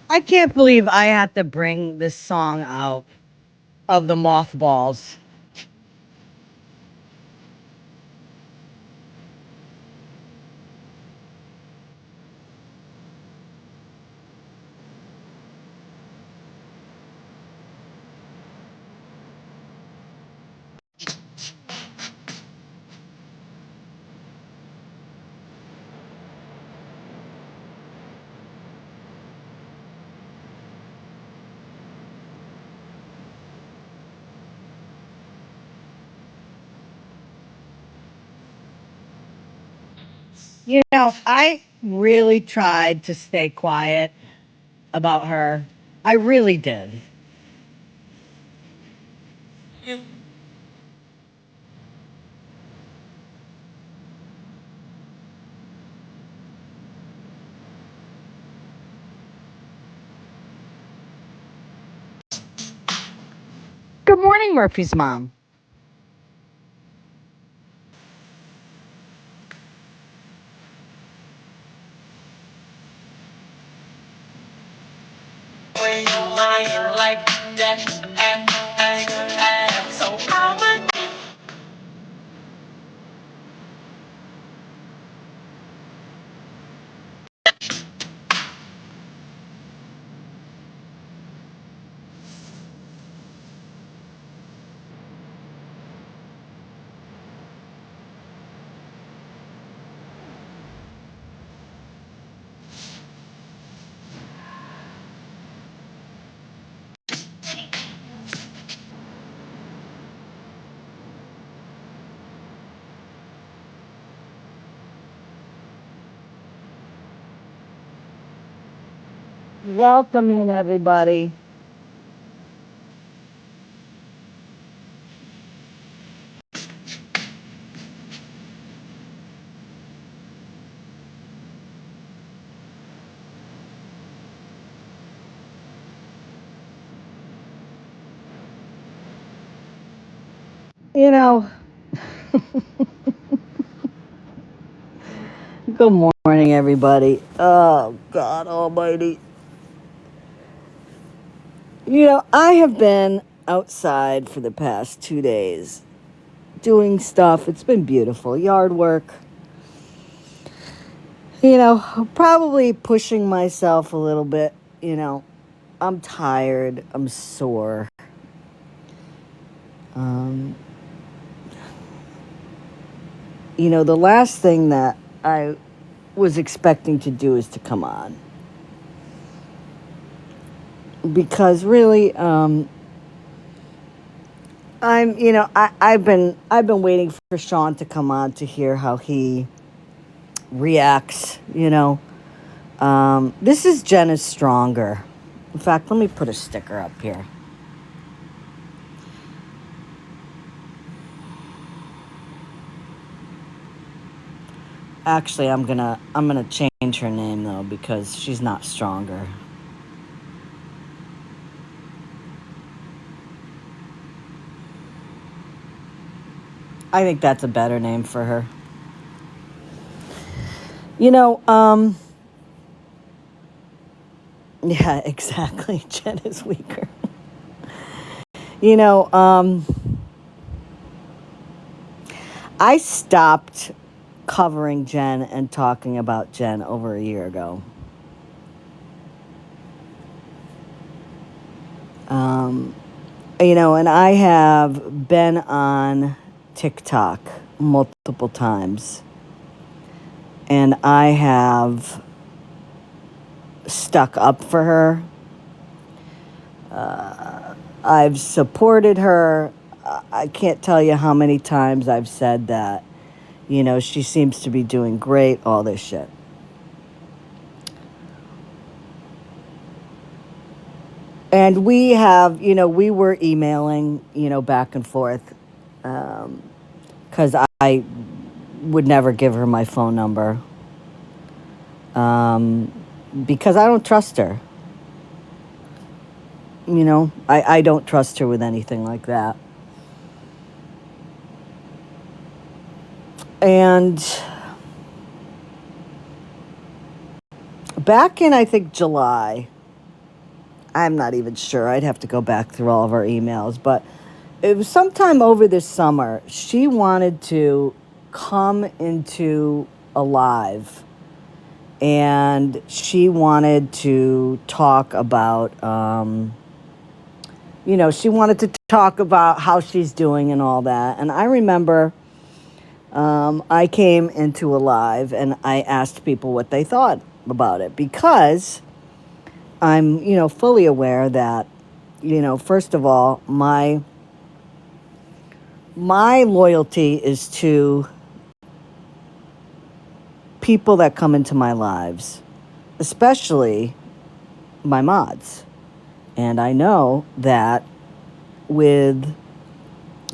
I can't believe I had to bring this song out of the mothballs. I really tried to stay quiet about her. I really did. Good morning, Murphy's mom. Welcome in, everybody. You know, good morning, everybody. Oh, God Almighty. I have been outside for the past 2 days doing stuff. It's been beautiful. Yard work. Probably pushing myself a little bit. I'm tired. I'm sore. Um, the last thing that I was expecting to do is to come on. Because really, I've been waiting for Sean to come on to hear how he reacts. This is Jen is stronger. In fact, let me put a sticker up here. Actually, I'm gonna change her name though because she's not stronger. I think that's a better name for her. You know, um, yeah, exactly. Jen is weaker. You know, um, I stopped covering Jen and talking about Jen over a year ago. Um, and I have been on TikTok multiple times, and I have stuck up for her. I've supported her. I can't tell you how many times I've said that, she seems to be doing great, all this shit. And we were emailing, back and forth, because I would never give her my phone number, um, because I don't trust her. I don't trust her with anything like that. And back in, I think, July, I'm not even sure. I'd have to go back through all of our emails. But it was sometime over this summer. She wanted to come into a live. And she wanted to talk about, she wanted to talk about how she's doing and all that. And I remember I came into a live and I asked people what they thought about it, because I'm, fully aware that, first of all, my loyalty is to people that come into my lives, especially my mods. And I know that with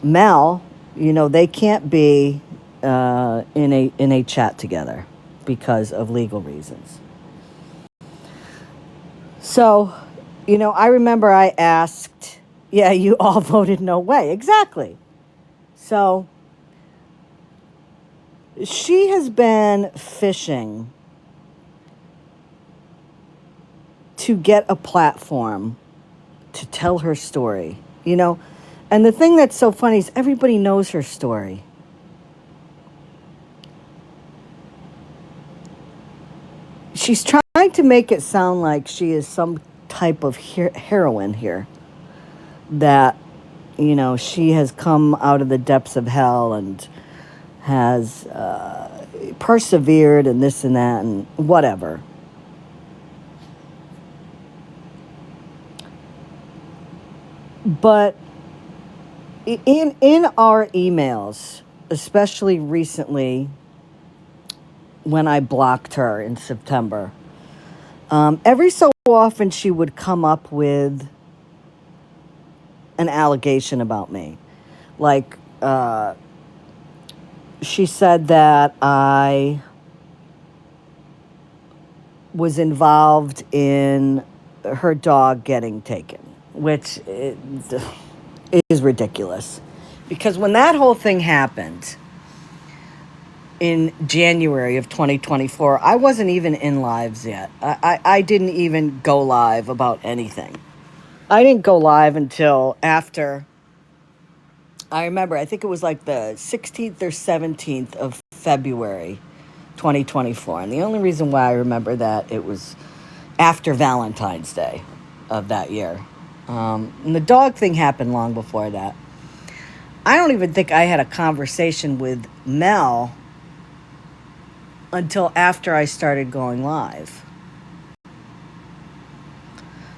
Mel, they can't be in a chat together because of legal reasons. So, I remember I asked, yeah, you all voted no way. Exactly. So she has been fishing to get a platform to tell her story, And the thing that's so funny is everybody knows her story. She's trying to make it sound like she is some type of heroine here. That, she has come out of the depths of hell and has persevered and this and that and whatever. But in our emails, especially recently when I blocked her in September, every so often she would come up with an allegation about me. Like, she said that I was involved in her dog getting taken, which is ridiculous. Because when that whole thing happened in January of 2024, I wasn't even in lives yet. I didn't even go live about anything. I didn't go live until after, I remember, I think it was like the 16th or 17th of February 2024. And the only reason why I remember that, it was after Valentine's Day of that year. And the dog thing happened long before that. I don't even think I had a conversation with Mel until after I started going live.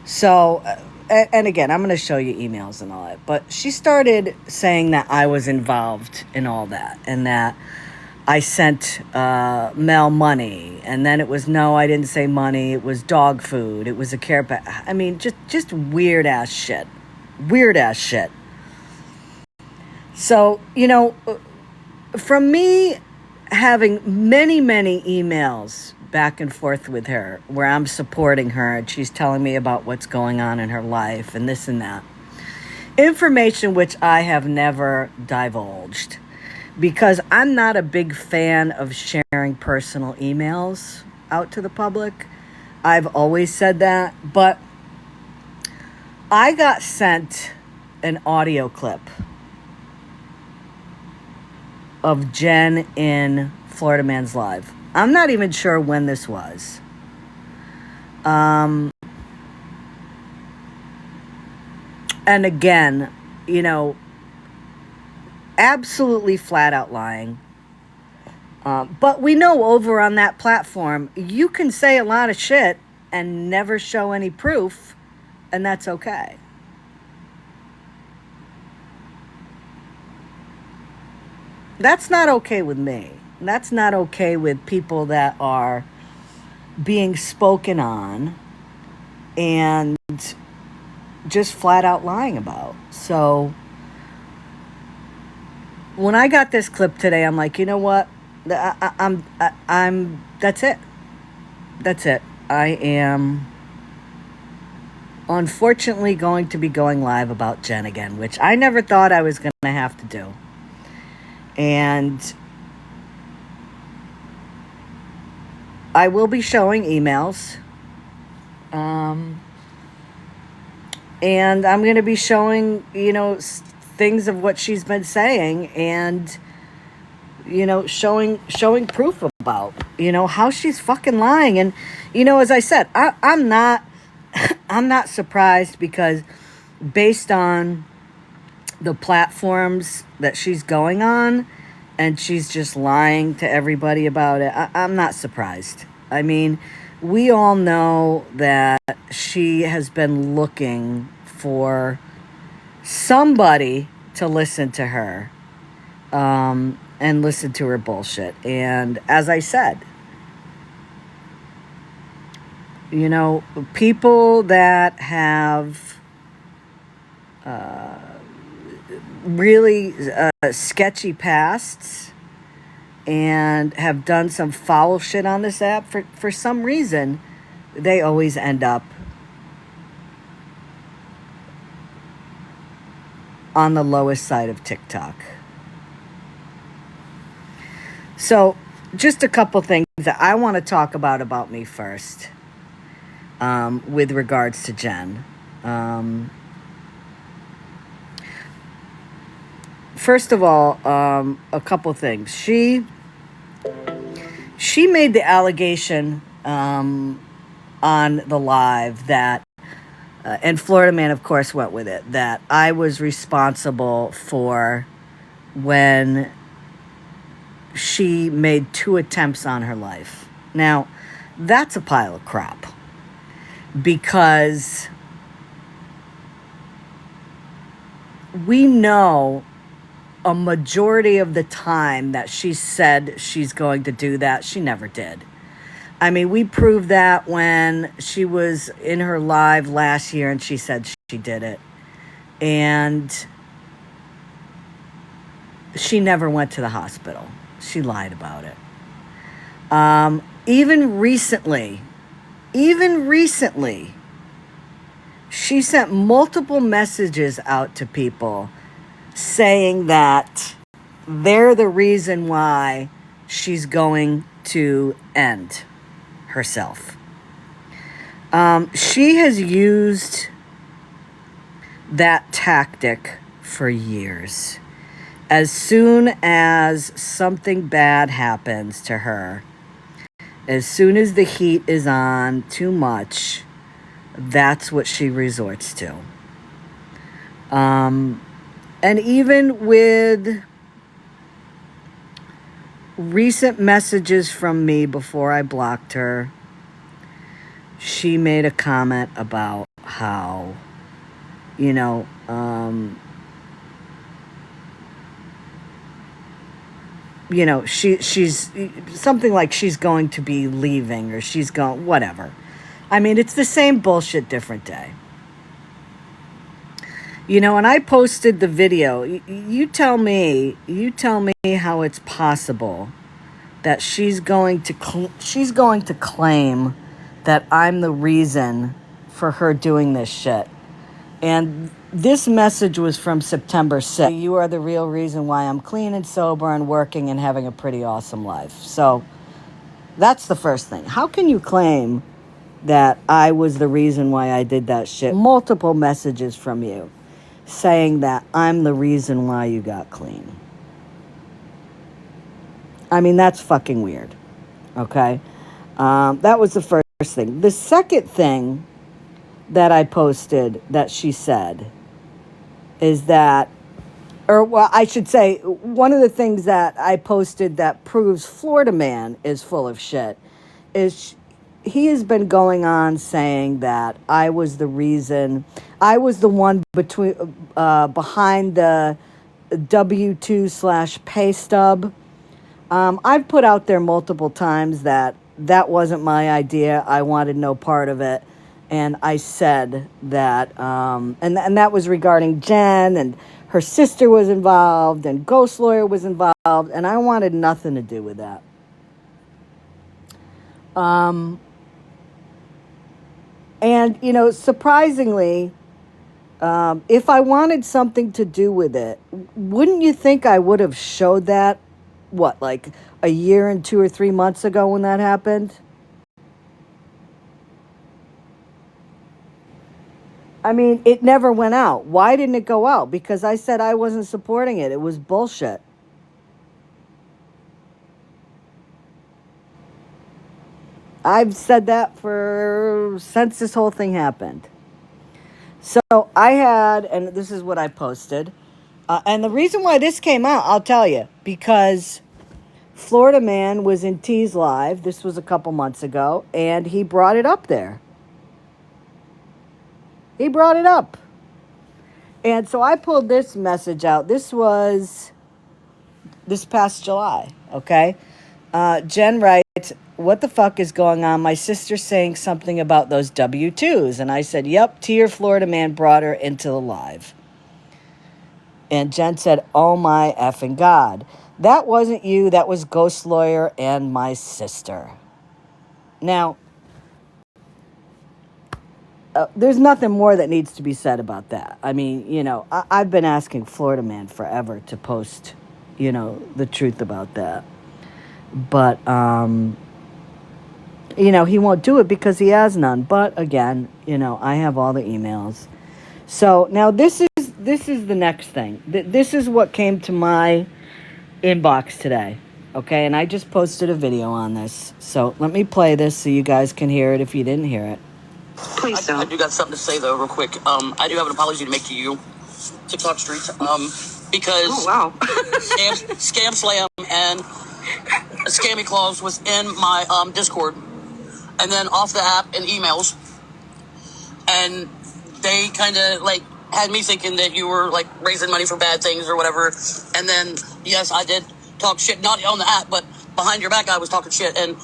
So, and again, I'm going to show you emails and all that, but she started saying that I was involved in all that and that I sent Mel money, and then it was, no, I didn't say money, it was dog food, it was a care pack. I mean, just weird ass shit. So, from me having many emails back and forth with her where I'm supporting her and she's telling me about what's going on in her life and this and that, information which I have never divulged, because I'm not a big fan of sharing personal emails out to the public. I've always said that, but I got sent an audio clip of Jen in Florida Man's Live. I'm not even sure when this was. And again, absolutely flat out lying. But we know over on that platform, you can say a lot of shit and never show any proof, and that's okay. That's not okay with me. That's not okay with people that are being spoken on and just flat out lying about. So when I got this clip today, I'm like, you know what? I'm that's it. That's it. I am unfortunately going to be going live about Jen again, which I never thought I was going to have to do. And I will be showing emails. And I'm going to be showing, things of what she's been saying, and, showing proof about, how she's fucking lying. And, as I said, I'm not, I'm not surprised, because based on the platforms that she's going on, and she's just lying to everybody about it, I'm not surprised. I mean, we all know that she has been looking for somebody to listen to her, and listen to her bullshit. And as I said, people that have really sketchy pasts and have done some foul shit on this app, for some reason, they always end up on the lowest side of TikTok. So, just a couple things that I want to talk about me first, with regards to Jen. First of all, a couple things. She made the allegation on the live that, and Florida Man, of course, went with it, that I was responsible for when she made 2 attempts on her life. Now, that's a pile of crap, because we know a majority of the time that she said she's going to do that, she never did. I mean, we proved that when she was in her live last year and she said she did it. And she never went to the hospital. She lied about it. Even recently, she sent multiple messages out to people saying that they're the reason why she's going to end herself. She has used that tactic for years. As soon as something bad happens to her, as soon as the heat is on too much, that's what she resorts to. And even with recent messages from me before I blocked her, she made a comment about how, she's something like she's going to be leaving, or she's going, whatever. I mean, it's the same bullshit, different day. And I posted the video. You tell me how it's possible that she's going to claim that I'm the reason for her doing this shit. And this message was from September 6th. You are the real reason why I'm clean and sober and working and having a pretty awesome life. So that's the first thing. How can you claim that I was the reason why I did that shit? Multiple messages from you saying that I'm the reason why you got clean. I mean, that's fucking weird. Okay? That was the first thing. The second thing that I posted that she said is that, or well, I should say, one of the things that I posted that proves Florida Man is full of shit is he has been going on saying that I was the reason, I was the one behind the W-2/pay stub. I've put out there multiple times that wasn't my idea. I wanted no part of it. And I said that, and that was regarding Jen, and her sister was involved, and Ghost Lawyer was involved, and I wanted nothing to do with that. And, surprisingly, if I wanted something to do with it, wouldn't you think I would have showed that, like a year and 2 or 3 months ago when that happened? I mean, it never went out. Why didn't it go out? Because I said I wasn't supporting it. It was bullshit. I've said that since this whole thing happened. So I had, and this is what I posted. And the reason why this came out, I'll tell you, because Florida Man was in T's Live. This was a couple months ago, and he brought it up there. He brought it up. And so I pulled this message out. This was this past July, okay? Jen writes, what the fuck is going on? My sister's saying something about those W-2s. And I said, yep, T or Florida Man brought her into the live. And Jen said, oh my effing God. That wasn't you. That was Ghost Lawyer and my sister. Now, there's nothing more that needs to be said about that. I mean, you know, I've been asking Florida Man forever to post, you know, the truth about that. But, you know, he won't do it because he has none. But again, you know, I have all the emails. So now this is the next thing. This is what came to my inbox today. Okay, and I just posted a video on this. So let me play this so you guys can hear it if you didn't hear it. Please don't. I do got something to say though, real quick. I do have an apology to make to you, TikTok Street, because Scam Slam and Scammyclaus was in my Discord, and then off the app and emails, and they kind of like had me thinking that you were like raising money for bad things or whatever. And then yes, I did talk shit, not on the app, but behind your back, I was talking shit, and.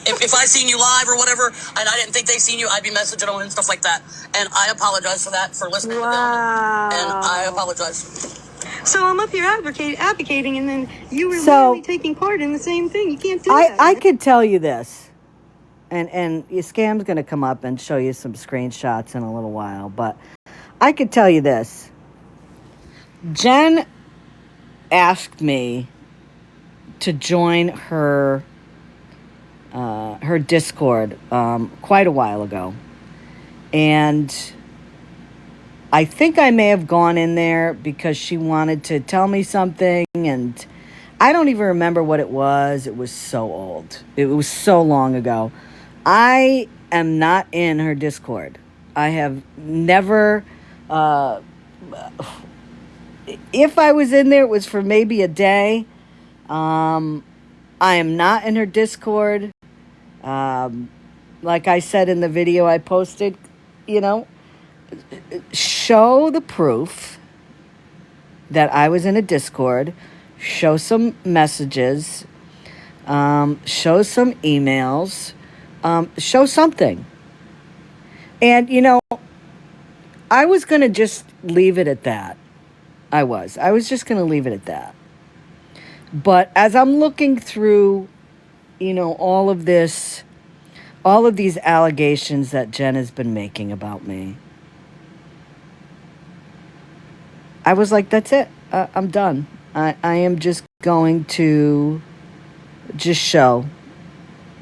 If I seen you live or whatever, and I didn't think they seen you, I'd be messaging them and stuff like that. And I apologize for that, for listening to them. And I apologize. So I'm up here advocating, and then you were literally taking part in the same thing. You can't do that. I could tell you this, and your Scam's going to come up and show you some screenshots in a little while, but I could tell you this. Jen asked me to join her Discord quite a while ago, and I think I may have gone in there because she wanted to tell me something, and I don't even remember what it was. It was so old. It was so long ago. I am not in her Discord. I have never if I was in there, it was for maybe a day. I am not in her Discord. Like I said in the video I posted, you know, show the proof that I was in a Discord, show some messages, show some emails, show something. And, you know, I was going to just leave it at that. I was just going to leave it at that. But as I'm looking through, you know, all of these allegations that Jen has been making about me, I was like, that's it. I'm done. I am just going to just show.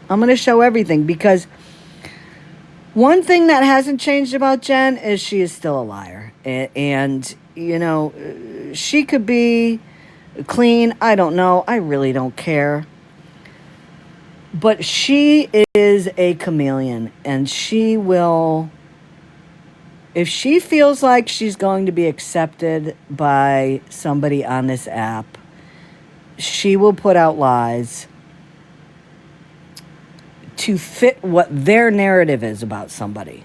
I'm going to show everything, because one thing that hasn't changed about Jen is she is still a liar. And you know, she could be clean. I don't know. I really don't care. But she is a chameleon, and she will, if she feels like she's going to be accepted by somebody on this app, she will put out lies to fit what their narrative is about somebody.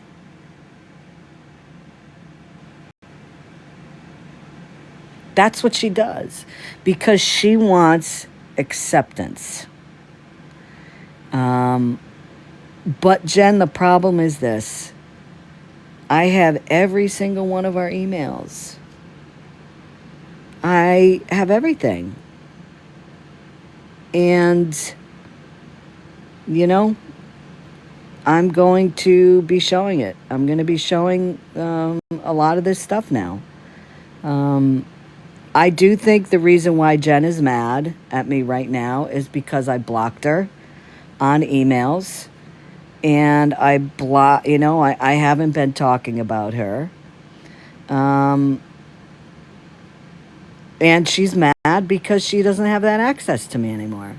That's what she does, because she wants acceptance. But Jen, the problem is this. I have every single one of our emails. I have everything. And, you know, I'm going to be showing it. I'm going to be showing a lot of this stuff now. I do think the reason why Jen is mad at me right now is because I blocked her on emails. and I haven't been talking about her. And she's mad because she doesn't have that access to me anymore.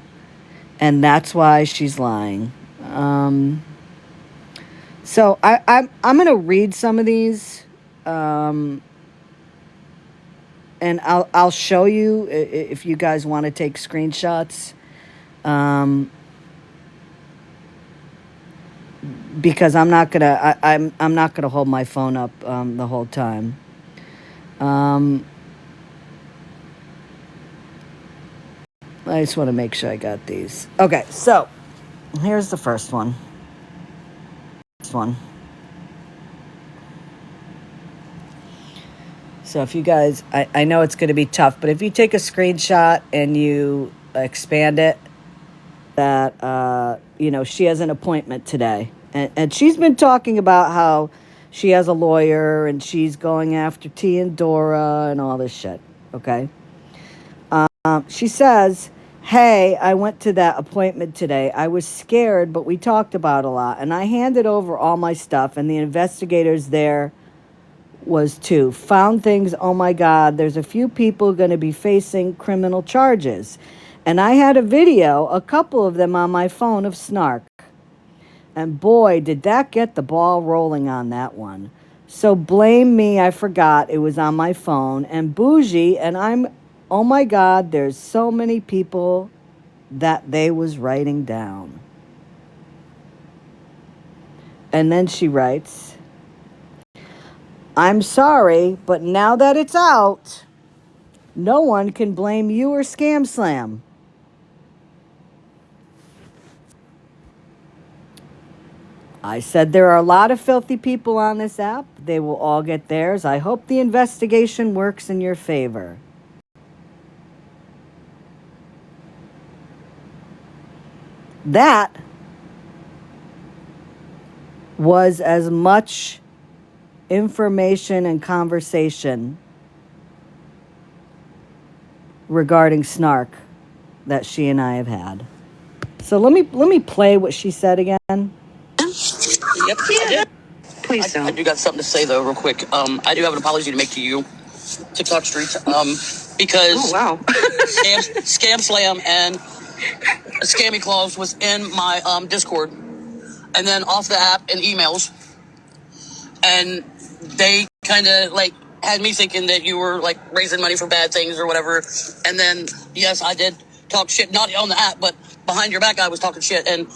And that's why she's lying. So I'm going to read some of these. And I'll show you if you guys want to take screenshots. Because I'm not gonna I'm not gonna hold my phone up the whole time. I just want to make sure I got these. Okay, so here's the first one. So if you guys, I know it's going to be tough, but if you take a screenshot and you expand it, that she has an appointment today, and she's been talking about how she has a lawyer and she's going after T and Dora and all this shit. Okay. She says, "Hey, I went to that appointment today. I was scared, but we talked about a lot, and I handed over all my stuff, and the investigators there was too. Found things, oh my God, there's a few people going to be facing criminal charges. And I had a video, a couple of them on my phone of Snark. And boy, did that get the ball rolling on that one. So blame me, I forgot it was on my phone. And bougie, and oh my God, there's so many people that they was writing down." And then she writes, "I'm sorry, but now that it's out, no one can blame you or Scam Slam. I said there are a lot of filthy people on this app. They will all get theirs. I hope the investigation works in your favor." That was as much information and conversation regarding Snark that she and I have had. So let me play what she said again. Yep, I did. Please don't. I do got something to say though, real quick. I do have an apology to make to you, TikTok Street, because Scam Slam and Scammyclaus was in my Discord, and then off the app and emails, and they kind of like had me thinking that you were like raising money for bad things or whatever. And then yes, I did talk shit, not on the app, but behind your back, I was talking shit, and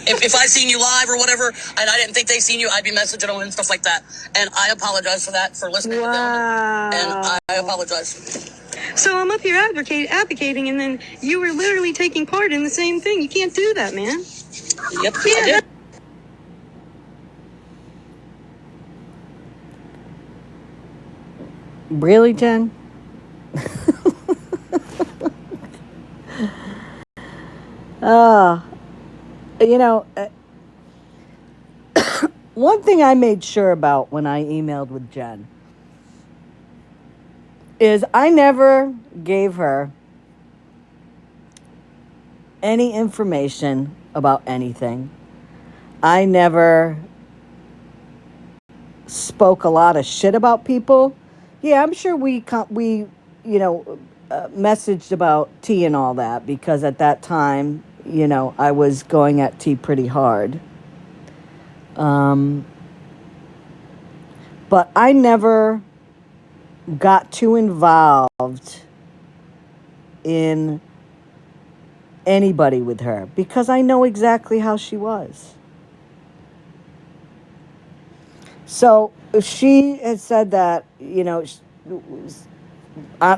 if I seen you live or whatever, and I didn't think they seen you, I'd be messaging them and stuff like that. And I apologize for that, for listening to them. And I apologize. So I'm up here advocating, and then you were literally taking part in the same thing. You can't do that, man. Yep, I did. Really, Jen? You know, one thing I made sure about when I emailed with Jen is I never gave her any information about anything. I never spoke a lot of shit about people. Yeah, I'm sure we messaged about T and all that, because at that time, I was going at T pretty hard. But I never got too involved in anybody with her because I know exactly how she was. So she had said that,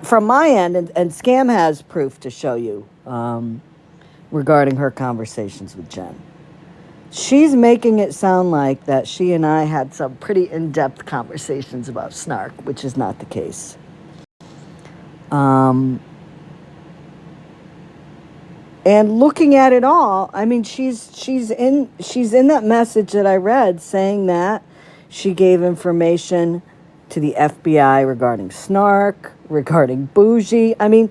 from my end, and Scam has proof to show you regarding her conversations with Jen. She's making it sound like that she and I had some pretty in-depth conversations about Snark, which is not the case. And looking at it all, I mean, she's in that message that I read saying that she gave information to the FBI regarding Snark, regarding Bougie. I mean,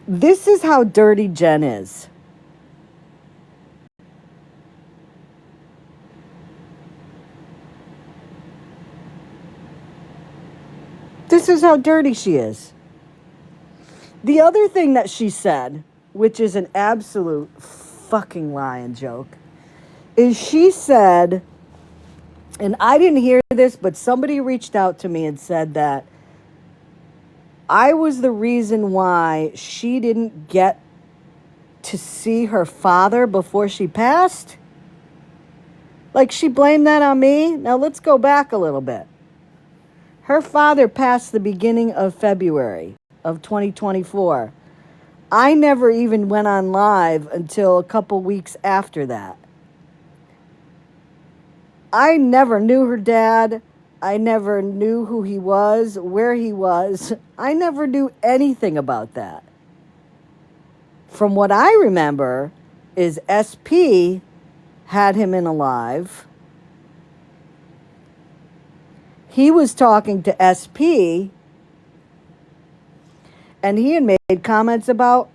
this is how dirty Jen is. This is how dirty she is. The other thing that she said, which is an absolute fucking lie and joke, is she said, and I didn't hear this, but somebody reached out to me and said that I was the reason why she didn't get to see her father before she passed. Like, she blamed that on me. Now let's go back a little bit. Her father passed the beginning of February of 2024. I never even went on live until a couple weeks after that. I never knew her dad. I never knew who he was, where he was. I never knew anything about that. From what I remember is SP had him in a live. He was talking to SP, and he had made comments about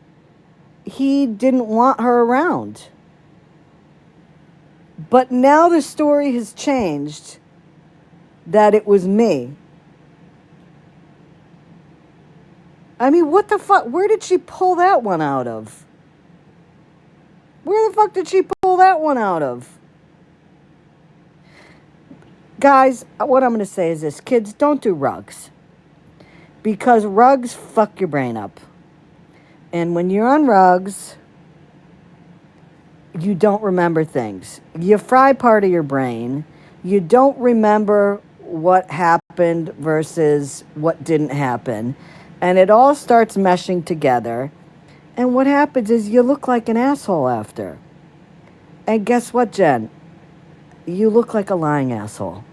he didn't want her around. But now the story has changed that it was me. I mean, what the fuck? Where did she pull that one out of? Where the fuck did she pull that one out of? Guys, what I'm going to say is this. Kids, don't do rugs. Because rugs fuck your brain up. And when you're on rugs, you don't remember things. You fry part of your brain. You don't remember what happened versus what didn't happen. And it all starts meshing together. And what happens is you look like an asshole after. And guess what, Jen? You look like a lying asshole.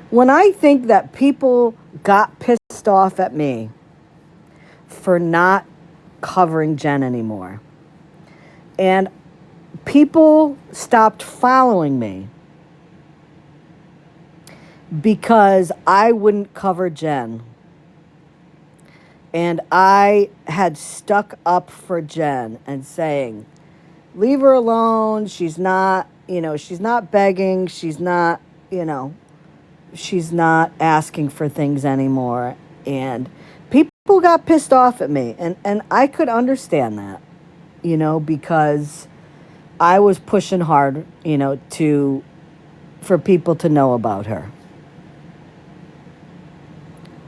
When I think that people got pissed off at me for not covering Jen anymore, and people stopped following me because I wouldn't cover Jen, and I had stuck up for Jen and saying, leave her alone. She's not begging. She's not, she's not asking for things anymore. And people got pissed off at me. And I could understand that, because I was pushing hard, for people to know about her.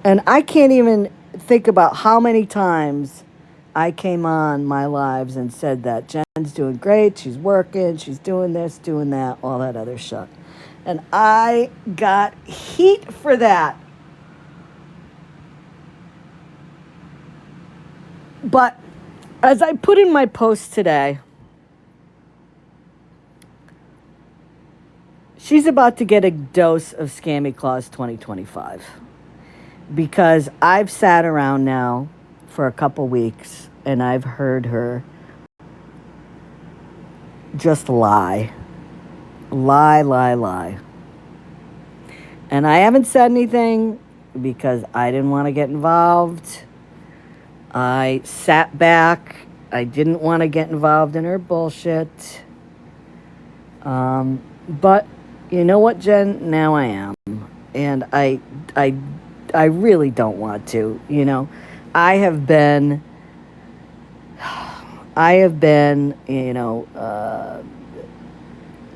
And I can't even think about how many times I came on my lives and said that Jen's doing great, she's working, she's doing this, doing that, all that other shit. And I got heat for that. But as I put in my post today, she's about to get a dose of Scammyclaus 2025. Because I've sat around now for a couple weeks and I've heard her just lie. Lie. And I haven't said anything because I didn't want to get involved. I sat back. I didn't want to get involved in her bullshit. But you know what, Jen? Now I am. And I really don't want to, I have been,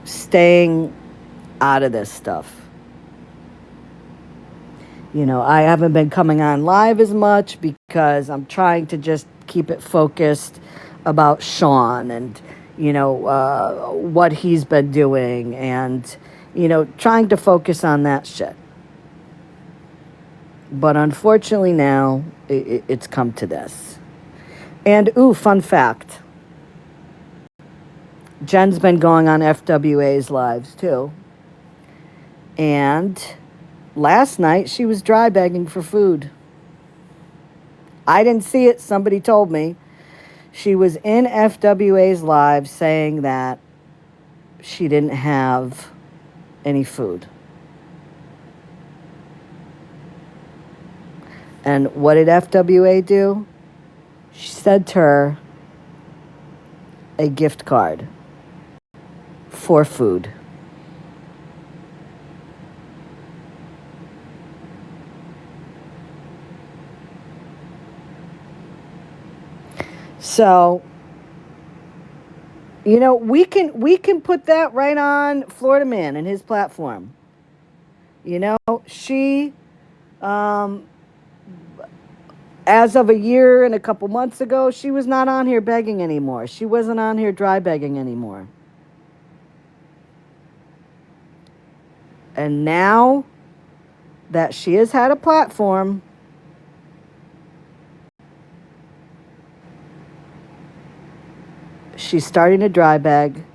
staying out of this stuff. I haven't been coming on live as much because I'm trying to just keep it focused about Sean and, what he's been doing and, trying to focus on that shit. But unfortunately now, it's come to this. And, fun fact. Jen's been going on FWA's lives, too. And last night, she was dry begging for food. I didn't see it. Somebody told me. She was in FWA's live saying that she didn't have any food. And what did FWA do? She sent her a gift card for food. So, we can put that right on Florida Man and his platform. She, as of a year and a couple months ago, she was not on here begging anymore. She wasn't on here dry begging anymore. And now that she has had a platform, she's starting to dry beg.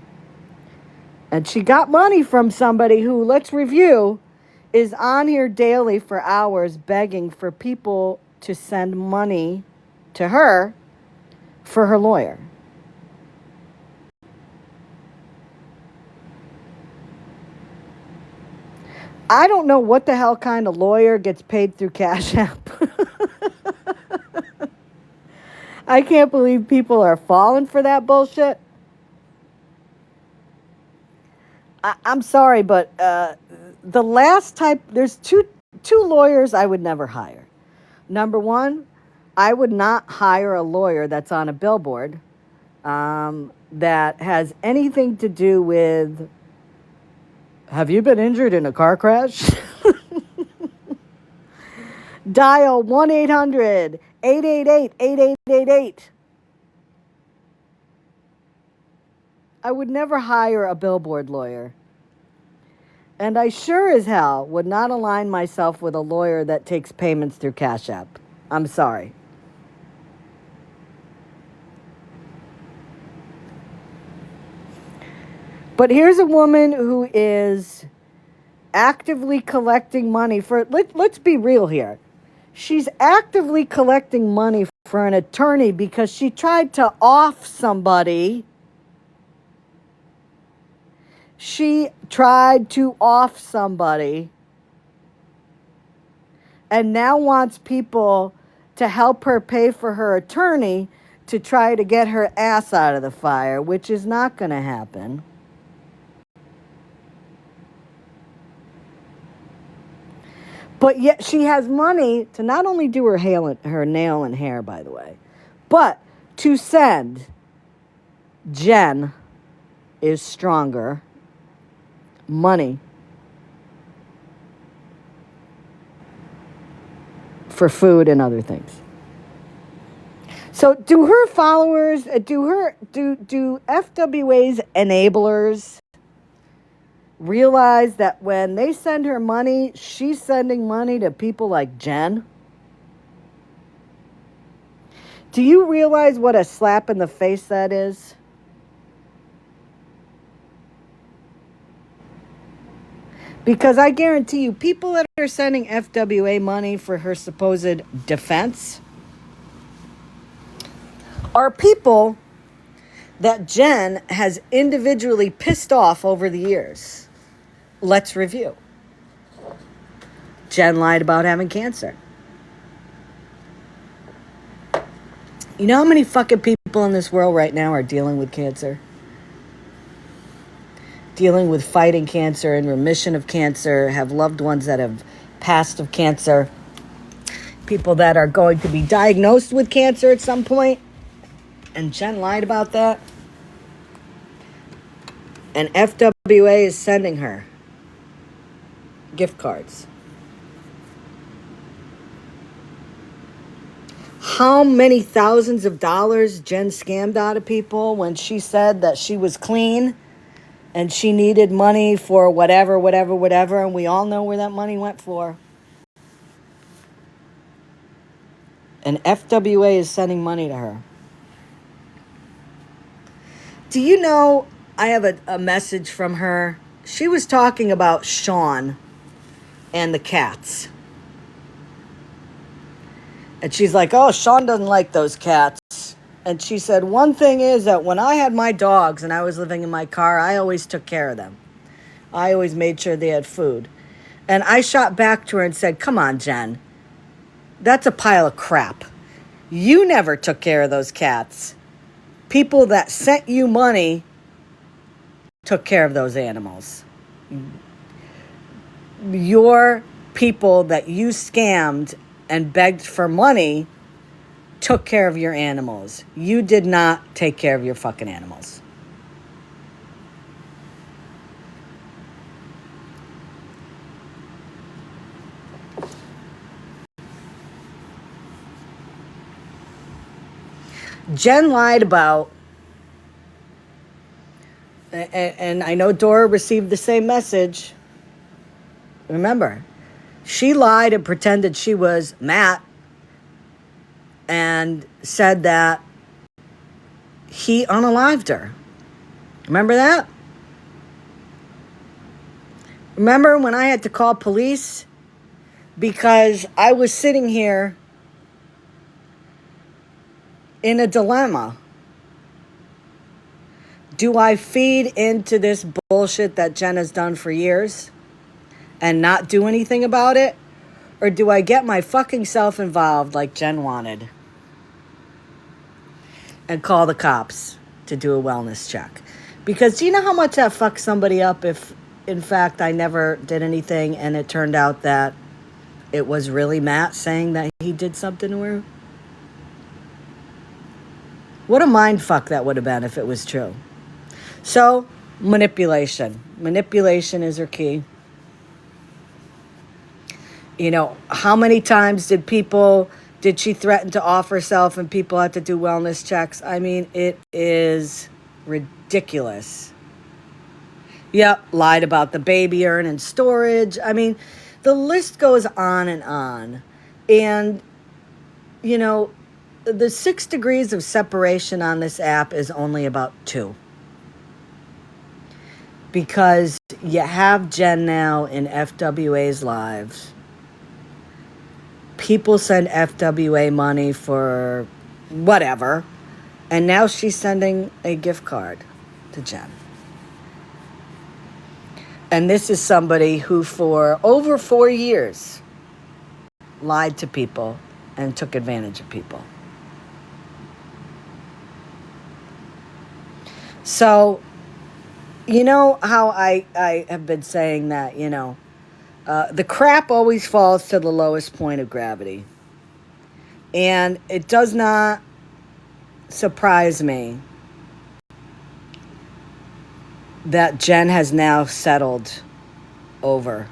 And she got money from somebody who, let's review, is on here daily for hours begging for people to send money to her for her lawyer. I don't know what the hell kind of lawyer gets paid through Cash App. I can't believe people are falling for that bullshit. I'm sorry, but the last type, there's two lawyers I would never hire. Number one, I would not hire a lawyer that's on a billboard that has anything to do with, have you been injured in a car crash? Dial 1-800-888-8888. I would never hire a billboard lawyer. And I sure as hell would not align myself with a lawyer that takes payments through Cash App. I'm sorry. But here's a woman who is actively collecting money for, let's be real here. She's actively collecting money for an attorney because she tried to off somebody. She tried to off somebody and now wants people to help her pay for her attorney to try to get her ass out of the fire, which is not going to happen. But yet she has money to not only do her nail and hair, by the way, but to send Jen is stronger money for food and other things. So do her followers, do FWA's enablers realize that when they send her money, she's sending money to people like Jen? Do you realize what a slap in the face that is? Because I guarantee you, people that are sending FWA money for her supposed defense are people that Jen has individually pissed off over the years. Let's review. Jen lied about having cancer. You know how many fucking people in this world right now are dealing with cancer? Dealing with fighting cancer, in remission of cancer, have loved ones that have passed of cancer, people that are going to be diagnosed with cancer at some point, and Jen lied about that. And FWA is sending her gift cards. How many thousands of dollars Jen scammed out of people when she said that she was clean and she needed money for whatever, and we all know where that money went for. And FWA is sending money to her. Do you know, I have a message from her. She was talking about Sean and the cats. And she's like, oh, Sean doesn't like those cats. And she said, one thing is that when I had my dogs and I was living in my car, I always took care of them. I always made sure they had food. And I shot back to her and said, come on, Jen. That's a pile of crap. You never took care of those cats. People that sent you money took care of those animals. Your people that you scammed and begged for money took care of your animals. You did not take care of your fucking animals. Jen lied about, and I know Dora received the same message. Remember, she lied and pretended she was Matt and said that he unalived her. Remember that? Remember when I had to call police because I was sitting here in a dilemma? Do I feed into this bullshit that Jen has done for years and not do anything about it? Or do I get my fucking self involved like Jen wanted and call the cops to do a wellness check? Because do you know how much that fucks somebody up if, in fact, I never did anything and it turned out that it was really Matt saying that he did something to her? What a mind fuck that would have been if it was true. So, manipulation. Manipulation is her key. You know, how many times did she threaten to off herself and people had to do wellness checks? I mean, it is ridiculous. Yep, lied about the baby urn and storage. I mean, the list goes on and on. And, you know, the 6 degrees of separation on this app is only about 2. Because you have Jen now in FWA's lives. People send FWA money for whatever. And now she's sending a gift card to Jen. And this is somebody who for over 4 years lied to people and took advantage of people. So, you know how I have been saying that, you know, the crap always falls to the lowest point of gravity. And it does not surprise me that Jen has now settled over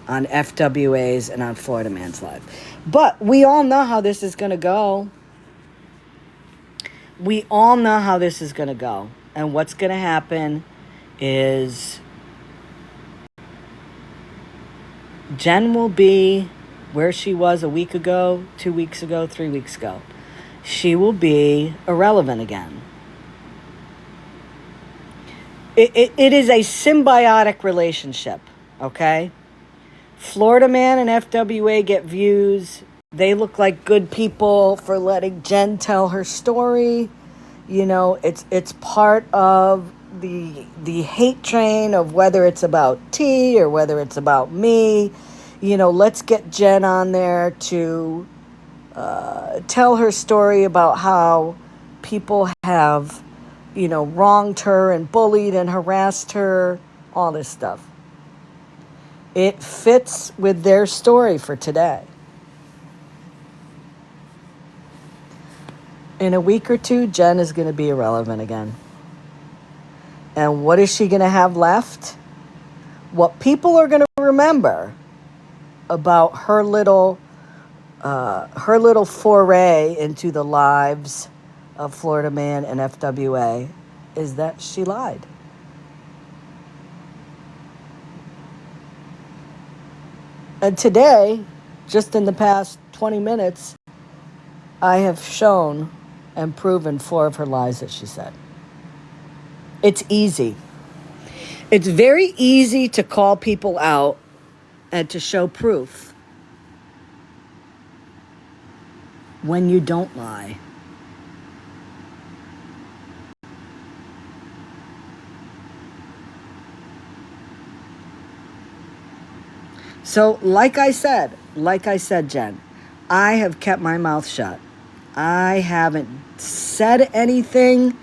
on FWA's and on Florida Man's Life. But we all know how this is going to go. We all know how this is going to go. And what's going to happen is Jen will be where she was a week ago, 2 weeks ago, 3 weeks ago. She will be irrelevant again. It is a symbiotic relationship, okay? Florida Man and FWA get views. They look like good people for letting Jen tell her story. You know, it's part of the hate train of whether it's about T or whether it's about me. You know, let's get Jen on there to tell her story about how people have, you know, wronged her and bullied and harassed her, all this stuff. It fits with their story for today. In a week or two, Jen is going to be irrelevant again. And what is she going to have left? What people are going to remember about her little foray into the lives of Florida Man and FWA is that she lied. And today, just in the past 20 minutes, I have shown and proven 4 of her lies that she said. It's easy. It's very easy to call people out and to show proof when you don't lie. So, like I said, Jen, I have kept my mouth shut. I haven't said anything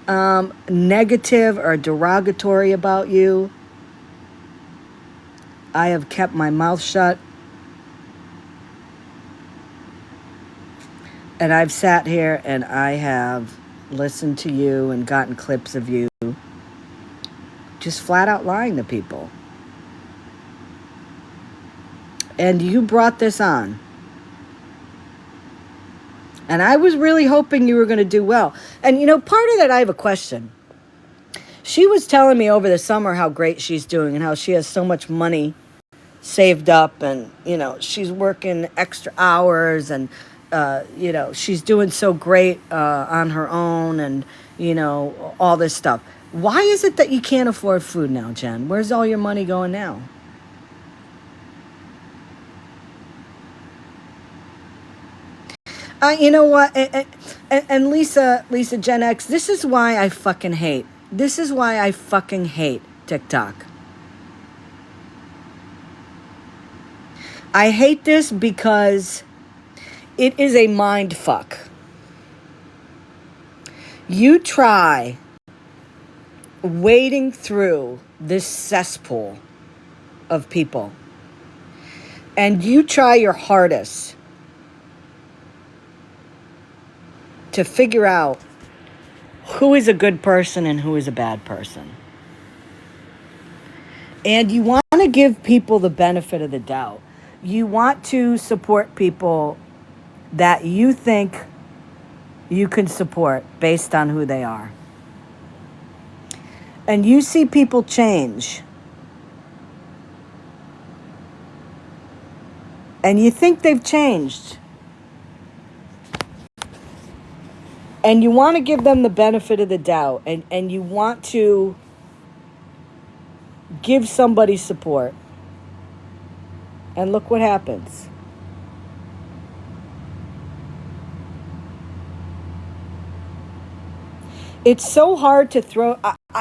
negative or derogatory about you. I have kept my mouth shut. And I've sat here and I have listened to you and gotten clips of you just flat out lying to people. And you brought this on. And I was really hoping you were going to do well. And, part of that, I have a question. She was telling me over the summer how great she's doing and how she has so much money saved up. And, she's working extra hours and, she's doing so great on her own and, all this stuff. Why is it that you can't afford food now, Jen? Where's all your money going now? You know what? And Lisa Gen X, this is why I fucking hate. This is why I fucking hate TikTok. I hate this because it is a mind fuck. You try wading through this cesspool of people, and you try your hardest to figure out who is a good person and who is a bad person. And you want to give people the benefit of the doubt. You want to support people that you think you can support based on who they are. And you see people change. And you think they've changed. And you want to give them the benefit of the doubt. And you want to give somebody support. And look what happens. It's so hard to throw...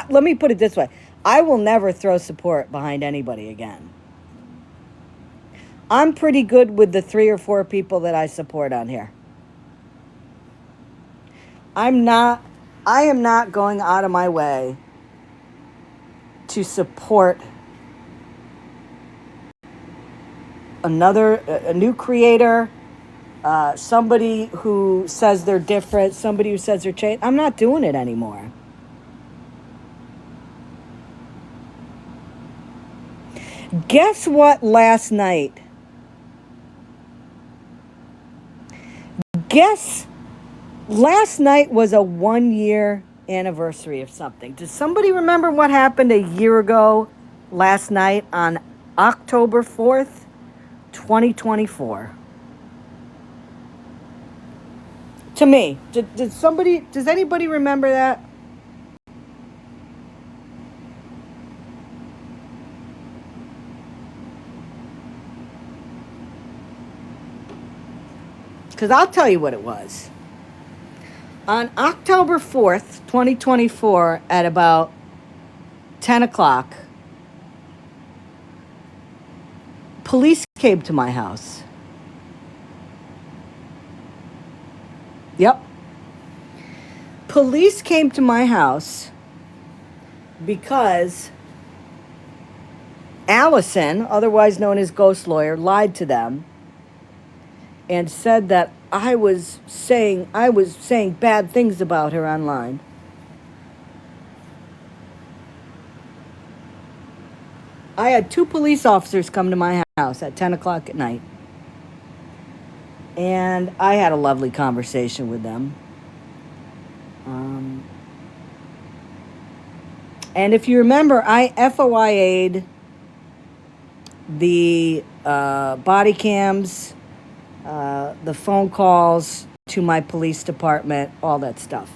let me put it this way. I will never throw support behind anybody again. I'm pretty good with the 3 or 4 people that I support on here. I am not going out of my way to support a new creator, somebody who says they're different, somebody who says they're changed. I'm not doing it anymore. Guess what last night? Last night was a 1-year anniversary of something. Does somebody remember what happened a year ago last night on October 4th, 2024? To me, does anybody remember that? Because I'll tell you what it was. On October 4th, 2024, at about 10 o'clock, police came to my house. Yep. Police came to my house because Allison, otherwise known as Ghost Lawyer, lied to them and said that I was saying bad things about her online. I had 2 police officers come to my house at 10 o'clock at night. And I had a lovely conversation with them. And if you remember, I FOIA'd the body cams, the phone calls to my police department, all that stuff.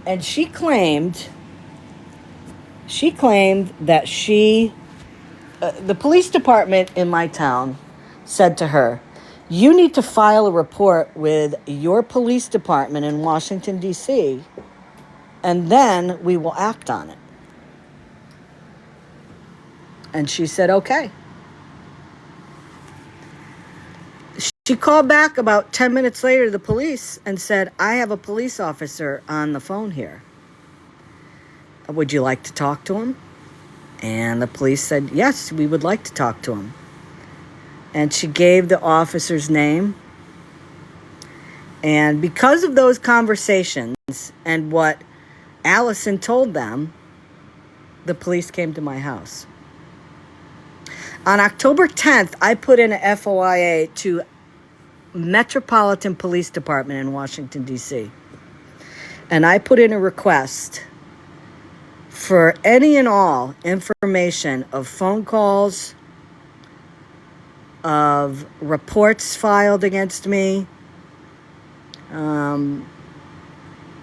And she claimed that the police department in my town said to her, "You need to file a report with your police department in Washington, D.C., and then we will act on it." And she said, okay. She called back about 10 minutes later to the police and said, "I have a police officer on the phone here. Would you like to talk to him?" And the police said, "Yes, we would like to talk to him." and she gave the officer's name. And because of those conversations and what Allison told them, the police came to my house. On October 10th, I put in a FOIA to Metropolitan Police Department in Washington, D.C. And I put in a request for any and all information of phone calls, of reports filed against me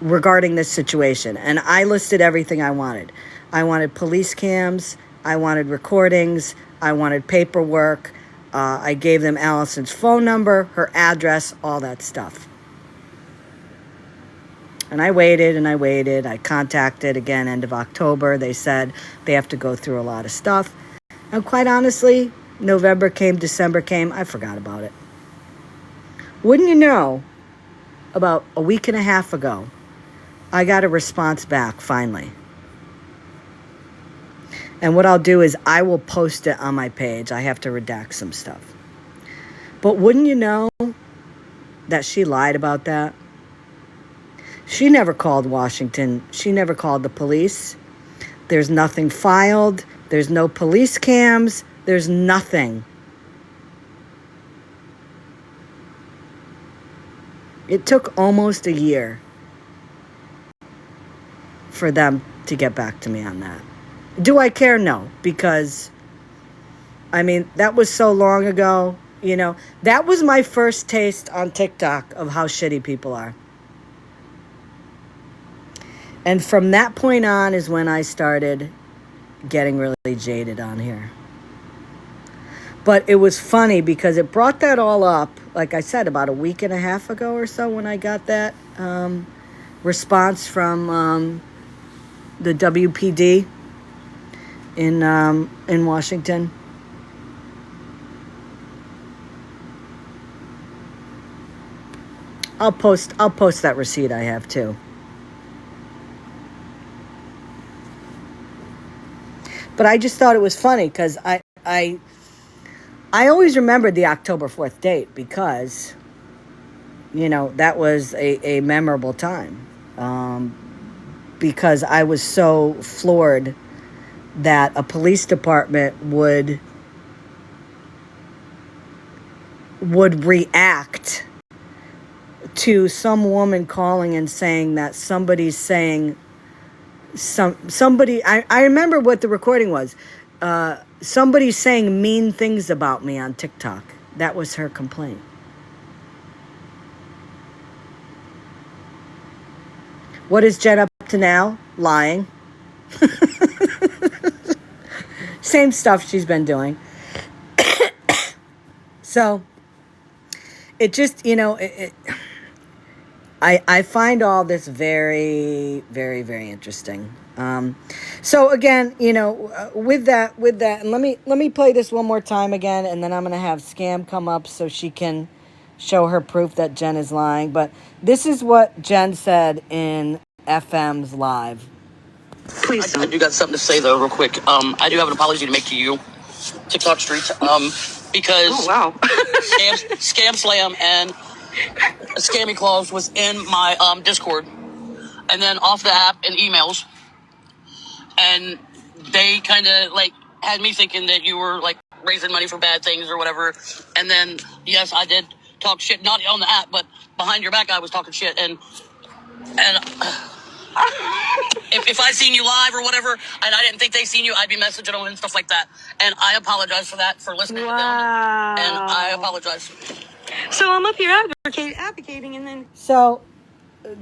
regarding this situation. And I listed everything I wanted. I wanted police cams. I wanted recordings. I wanted paperwork. I gave them Allison's phone number, her address, all that stuff. And I waited and I waited. I contacted again end of October. They said they have to go through a lot of stuff. And quite honestly, November came, December came, I forgot about it. Wouldn't you know, about a week and a half ago, I got a response back finally. And what I'll do is I will post it on my page. I have to redact some stuff. But wouldn't you know that she lied about that? She never called Washington. She never called the police. There's nothing filed. There's no police cams. There's nothing. It took almost a year for them to get back to me on that. Do I care? No, because, I mean, that was so long ago. You know, that was my first taste on TikTok of how shitty people are. And from that point on is when I started getting really jaded on here. But it was funny because it brought that all up, like I said, about a week and a half ago or so when I got that response from the WPD in Washington. I'll post that receipt I have too. But I just thought it was funny because I always remembered the October 4th date because, you know, that was a memorable time. Because I was so floored that a police department would react to some woman calling and saying that somebody's saying somebody I remember what the recording was. Somebody saying mean things about me on TikTok. That was her complaint. What is Jen up to now? Lying. Same stuff she's been doing. So, it just, you know, I find all this very, very, very interesting. So again, you know, with that, and let me play this one more time again, and then I'm gonna have Scam come up so she can show her proof that Jen is lying. But this is what Jen said in FM's live. Please I do got something to say though, real quick. I do have an apology to make to you, TikTok streets. Because Scam Slam and Scammyclaus was in my Discord, and then off the app and emails, and they kind of like had me thinking that you were like raising money for bad things or whatever. And then yes, I did talk shit, not on the app, but behind your back, I was talking shit. And if I seen you live or whatever, and I didn't think they seen you, I'd be messaging them and stuff like that. And I apologize for that, for listening to them. And I apologize. So I'm up here advocating, and then... So,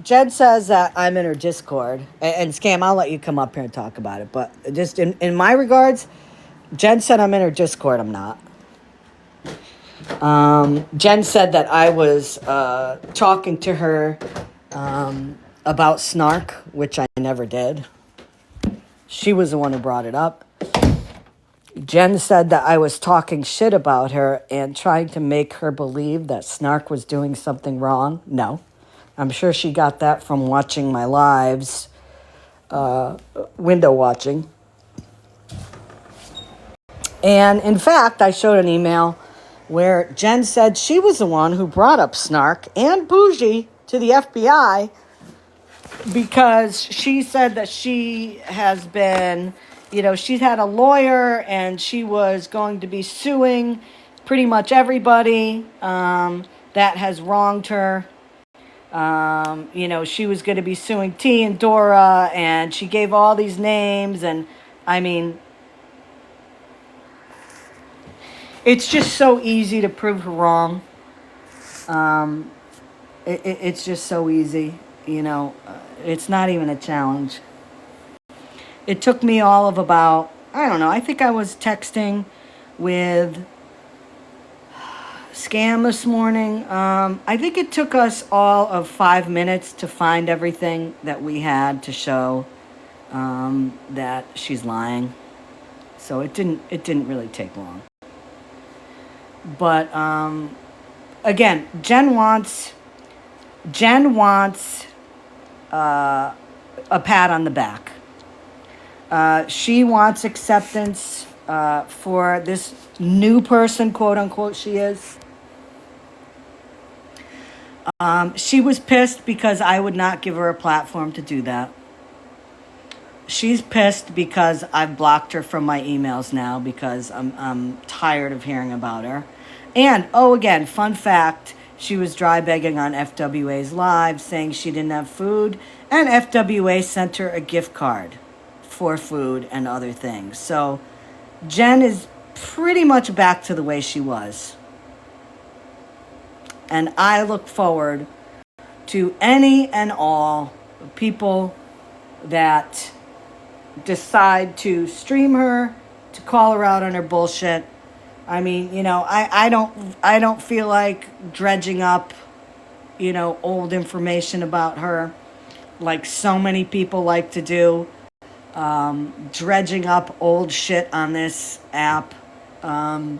Jen says that I'm in her Discord. And Scam, I'll let you come up here and talk about it. But just in my regards, Jen said I'm in her Discord. I'm not. Jen said that I was talking to her about Snark, which I never did. She was the one who brought it up. Jen said that I was talking shit about her and trying to make her believe that Snark was doing something wrong. No. I'm sure she got that from watching my lives, window watching. And in fact, I showed an email where Jen said she was the one who brought up Snark and Bougie to the FBI because she said that she has been, she's had a lawyer and she was going to be suing pretty much everybody that has wronged her. She was going to be suing T and Dora, and she gave all these names, and I mean, it's just so easy to prove her wrong. It's just so easy, it's not even a challenge. It took me all of about, I don't know, I think I was texting with Scam this morning. I think it took us all of 5 minutes to find everything that we had to show that she's lying. So it didn't really take long. But again, Jen wants a pat on the back. She wants acceptance for this new person, quote unquote, she is. She was pissed because I would not give her a platform to do that. She's pissed because I've blocked her from my emails now because I'm tired of hearing about her. And, again, fun fact, she was dry begging on FWA's live saying she didn't have food, and FWA sent her a gift card for food and other things. So Jen is pretty much back to the way she was. And I look forward to any and all people that decide to stream her, to call her out on her bullshit. I mean, I don't feel like dredging up, old information about her like so many people like to do. Dredging up old shit on this app. But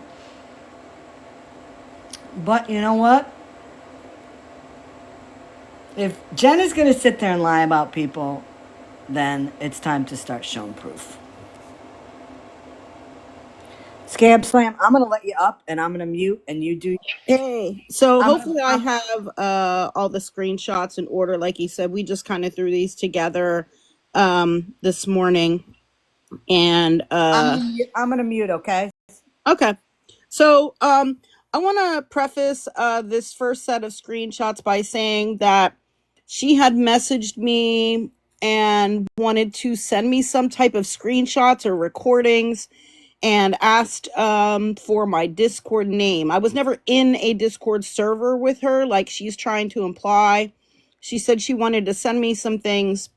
you know what? If Jen is going to sit there and lie about people, then it's time to start showing proof. Scam Slam, I'm going to let you up and I'm going to mute and you do. Hey, so hopefully I have all the screenshots in order. Like you said, we just kind of threw these together this morning. And I'm going to mute, okay? Okay. So I want to preface this first set of screenshots by saying that she had messaged me and wanted to send me some type of screenshots or recordings and asked for my Discord name. I was never in a Discord server with her like she's trying to imply. She said she wanted to send me some things,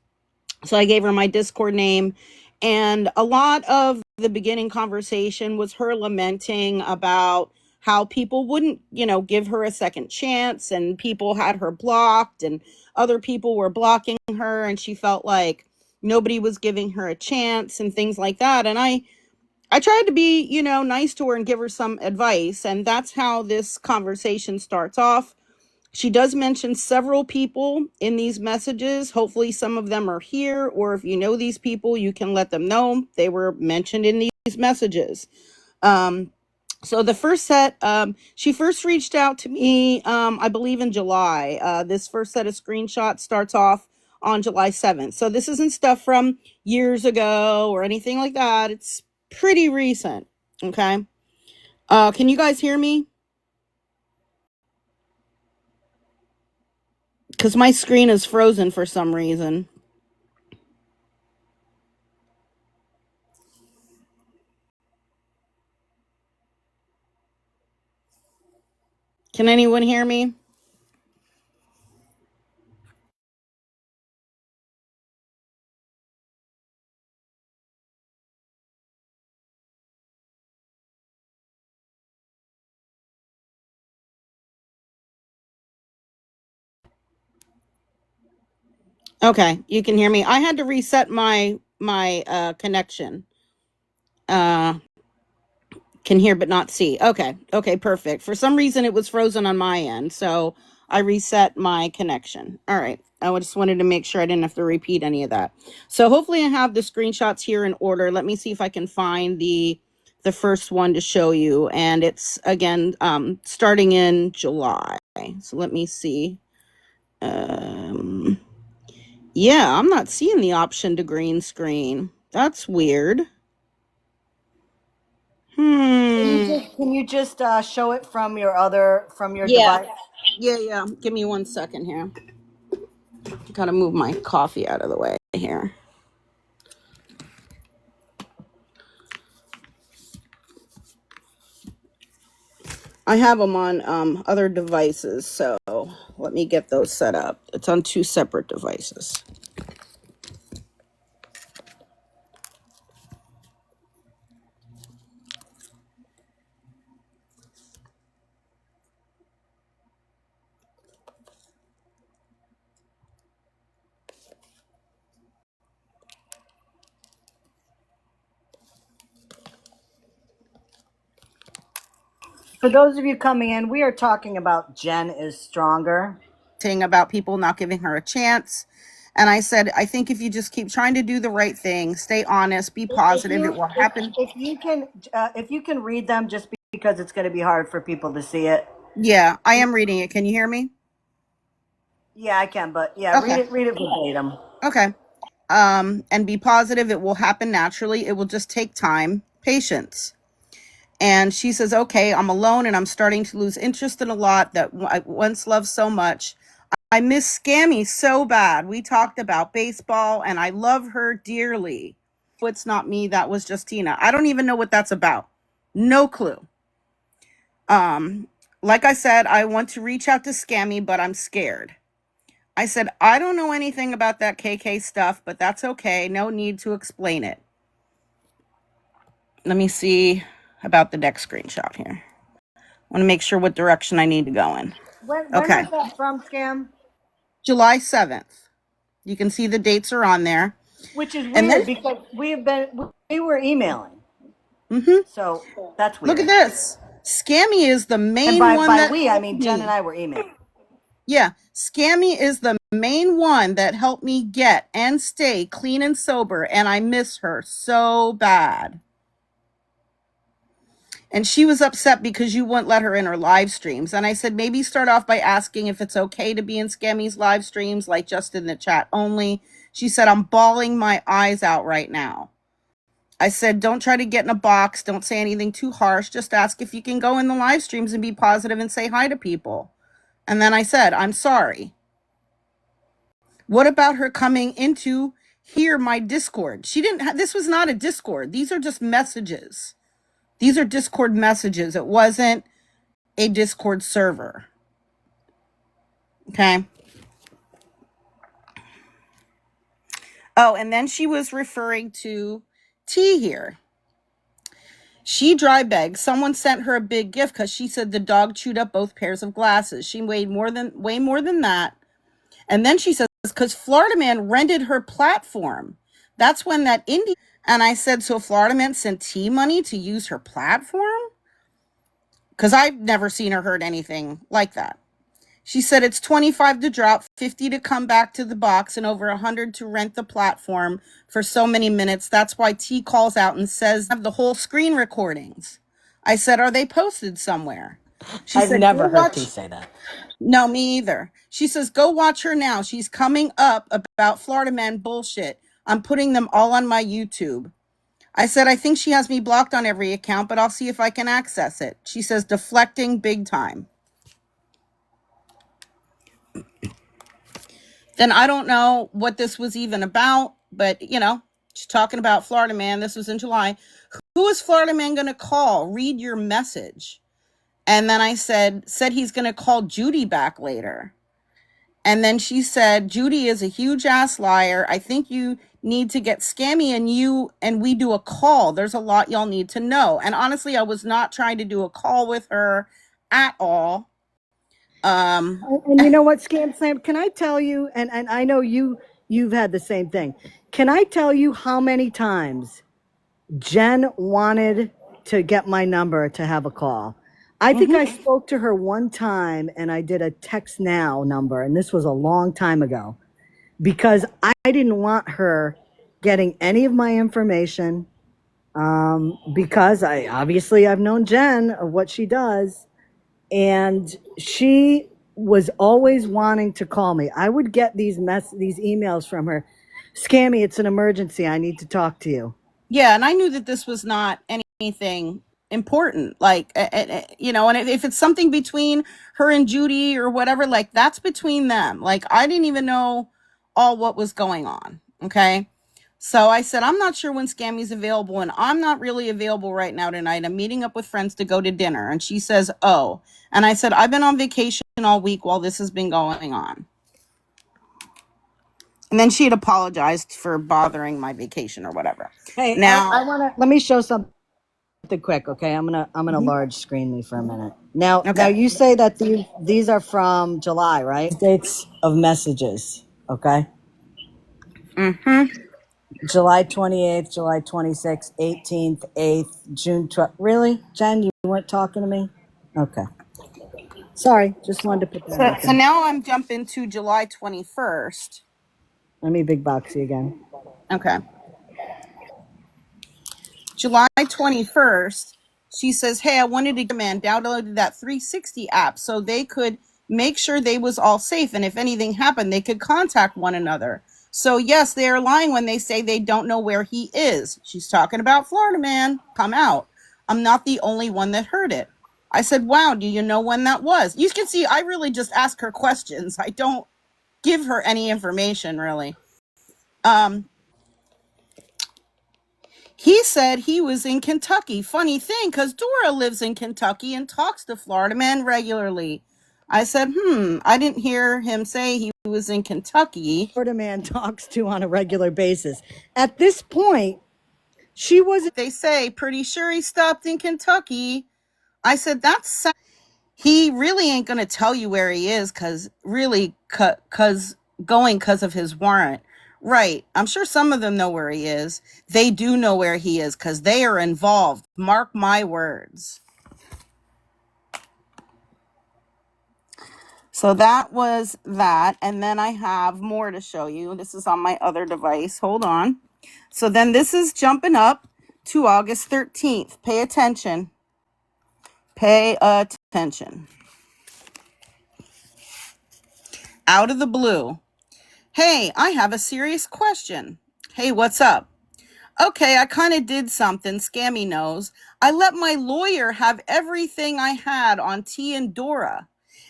so I gave her my Discord name. And a lot of the beginning conversation was her lamenting about how people wouldn't, give her a second chance, and people had her blocked and other people were blocking her, and she felt like nobody was giving her a chance and things like that. And I tried to be, nice to her and give her some advice, and that's how this conversation starts off. She does mention several people in these messages. Hopefully some of them are here, or if you know these people, you can let them know they were mentioned in these messages. So the first set, she first reached out to me, I believe in July. This first set of screenshots starts off on July 7th. So this isn't stuff from years ago or anything like that. It's pretty recent. Okay. Can you guys hear me? Because my screen is frozen for some reason. Can anyone hear me? Okay, you can hear me. I had to reset my connection. Can hear but not see. Okay, perfect. For some reason it was frozen on my end, so I reset my connection. All right. I just wanted to make sure I didn't have to repeat any of that. So hopefully I have the screenshots here in order. Let me see if I can find the the first one to show you, and it's again starting in July. So let me see. Yeah, I'm not seeing the option to green screen. That's weird. Can you just show it from your Yeah. device? Yeah. Give me 1 second here. Gotta move my coffee out of the way here. I have them on other devices, so let me get those set up. It's on 2 separate devices. For those of you coming in, we are talking about Jen is Stronger. About people not giving her a chance. And I said, I think if you just keep trying to do the right thing, stay honest, be positive, it will happen. If you can read them, just because it's going to be hard for people to see it. Yeah, I am reading it. Can you hear me? Yeah, I can, but yeah, Okay. read it verbatim. Okay. And be positive. It will happen naturally. It will just take time, patience. And she says, okay, I'm alone and I'm starting to lose interest in a lot that I once loved so much. I miss Scammy so bad. We talked about baseball and I love her dearly. It's not me. That was just Tina. I don't even know what that's about. No clue. Like I said, I want to reach out to Scammy, but I'm scared. I said, I don't know anything about that KK stuff, but that's okay. No need to explain it. Let me see about the next screenshot here. I want to make sure what direction I need to go in. When was that from, Scam? July 7th. You can see the dates are on there. Which is weird because we were emailing. So that's weird. Look at this. Scammy is the main and one by we, I mean Jen and I were emailing. Yeah, Scammy is the main one that helped me get and stay clean and sober, and I miss her so bad. And she was upset because you wouldn't let her in her live streams. And I said, maybe start off by asking if it's okay to be in Scammy's live streams, like just in the chat only. She said, I'm bawling my eyes out right now. I said, don't try to get in a box. Don't say anything too harsh. Just ask if you can go in the live streams and be positive and say hi to people. And then I said, I'm sorry. What about her coming into here, my Discord? She didn't this was not a Discord. These are just messages. These are Discord messages. It wasn't a Discord server. Okay. Oh, and then she was referring to T here. She dry begged. Someone sent her a big gift because she said the dog chewed up both pairs of glasses. She weighed way more than that. And then she says, because Florida Man rented her platform. That's when that indie. And I said, so Florida Man sent T money to use her platform? Because I've never seen her heard anything like that. She said it's $25 to drop, $50 to come back to the box, and over $100 to rent the platform for so many minutes. That's why T calls out and says, have the whole screen recordings. I said, are they posted somewhere? I've never heard T say that. No, me either. She says, go watch her now. She's coming up about Florida Man bullshit. I'm putting them all on my YouTube. I said, I think she has me blocked on every account, but I'll see if I can access it. She says, deflecting big time. Then I don't know what this was even about, but, you know, she's talking about Florida Man. This was in July. Who is Florida Man going to call? Read your message. And then I said he's going to call Judy back later. And then she said, Judy is a huge ass liar. I think you need to get Scammy and we do a call. There's a lot y'all need to know. And honestly, I was not trying to do a call with her at all. And you know what, Sam, can I tell you, and I know you've had the same thing. Can I tell you how many times Jen wanted to get my number to have a call? I think I spoke to her one time and I did a text now number, and this was a long time ago, because I didn't want her getting any of my information because I've known Jen of what she does, and she was always wanting to call me. I would get these emails from her. Scammy, it's an emergency. I need to talk to you. Yeah, and I knew that this was not anything important. Like, you know, and if it's something between her and Judy or whatever, like that's between them. Like, I didn't even know all what was going on. Okay. So I said, I'm not sure when Scammy's available, and I'm not really available right now tonight. I'm meeting up with friends to go to dinner. And she says, oh. And I said, I've been on vacation all week while this has been going on. And then she had apologized for bothering my vacation or whatever. Hey, now I want to let me show something quick. Okay, I'm gonna large screen me for a minute. Now, Okay. now you say that these are from July, right? Dates of messages. Okay. July 28th, July 26th, 18th, 8th, June 12th. Really, Jen? You weren't talking to me? Okay. Sorry, just wanted to put that out So there. now I'm jumping to July 21st. Let me big box you again. Okay. July 21st, she says, hey, I wanted to man downloaded that 360 app so they could make sure they was all safe. And if anything happened, they could contact one another. So yes, they are lying when they say they don't know where he is. She's talking about Florida man. Come out. I'm not the only one that heard it. I said, wow, do you know when that was? You can see I really just ask her questions. I don't give her any information really. He said he was in Kentucky. Funny thing, because Dora lives in Kentucky and talks to Florida man regularly. I said, I didn't hear him say he was in Kentucky. Florida man talks to on a regular basis. At this point, she was. They say, pretty sure he stopped in Kentucky. I said, that's. He really ain't going to tell you where he is because of his warrant. Right. I'm sure some of them know where he is. They do know where he is because they are involved. Mark my words. So that was that. And then I have more to show you. This is on my other device. Hold on. So then this is jumping up to August 13th. Pay attention. Pay attention. Out of the blue. Hey, I have a serious question. Hey, what's up? Okay, I kind of did something. Scammy knows. I let my lawyer have everything I had on T and Dora.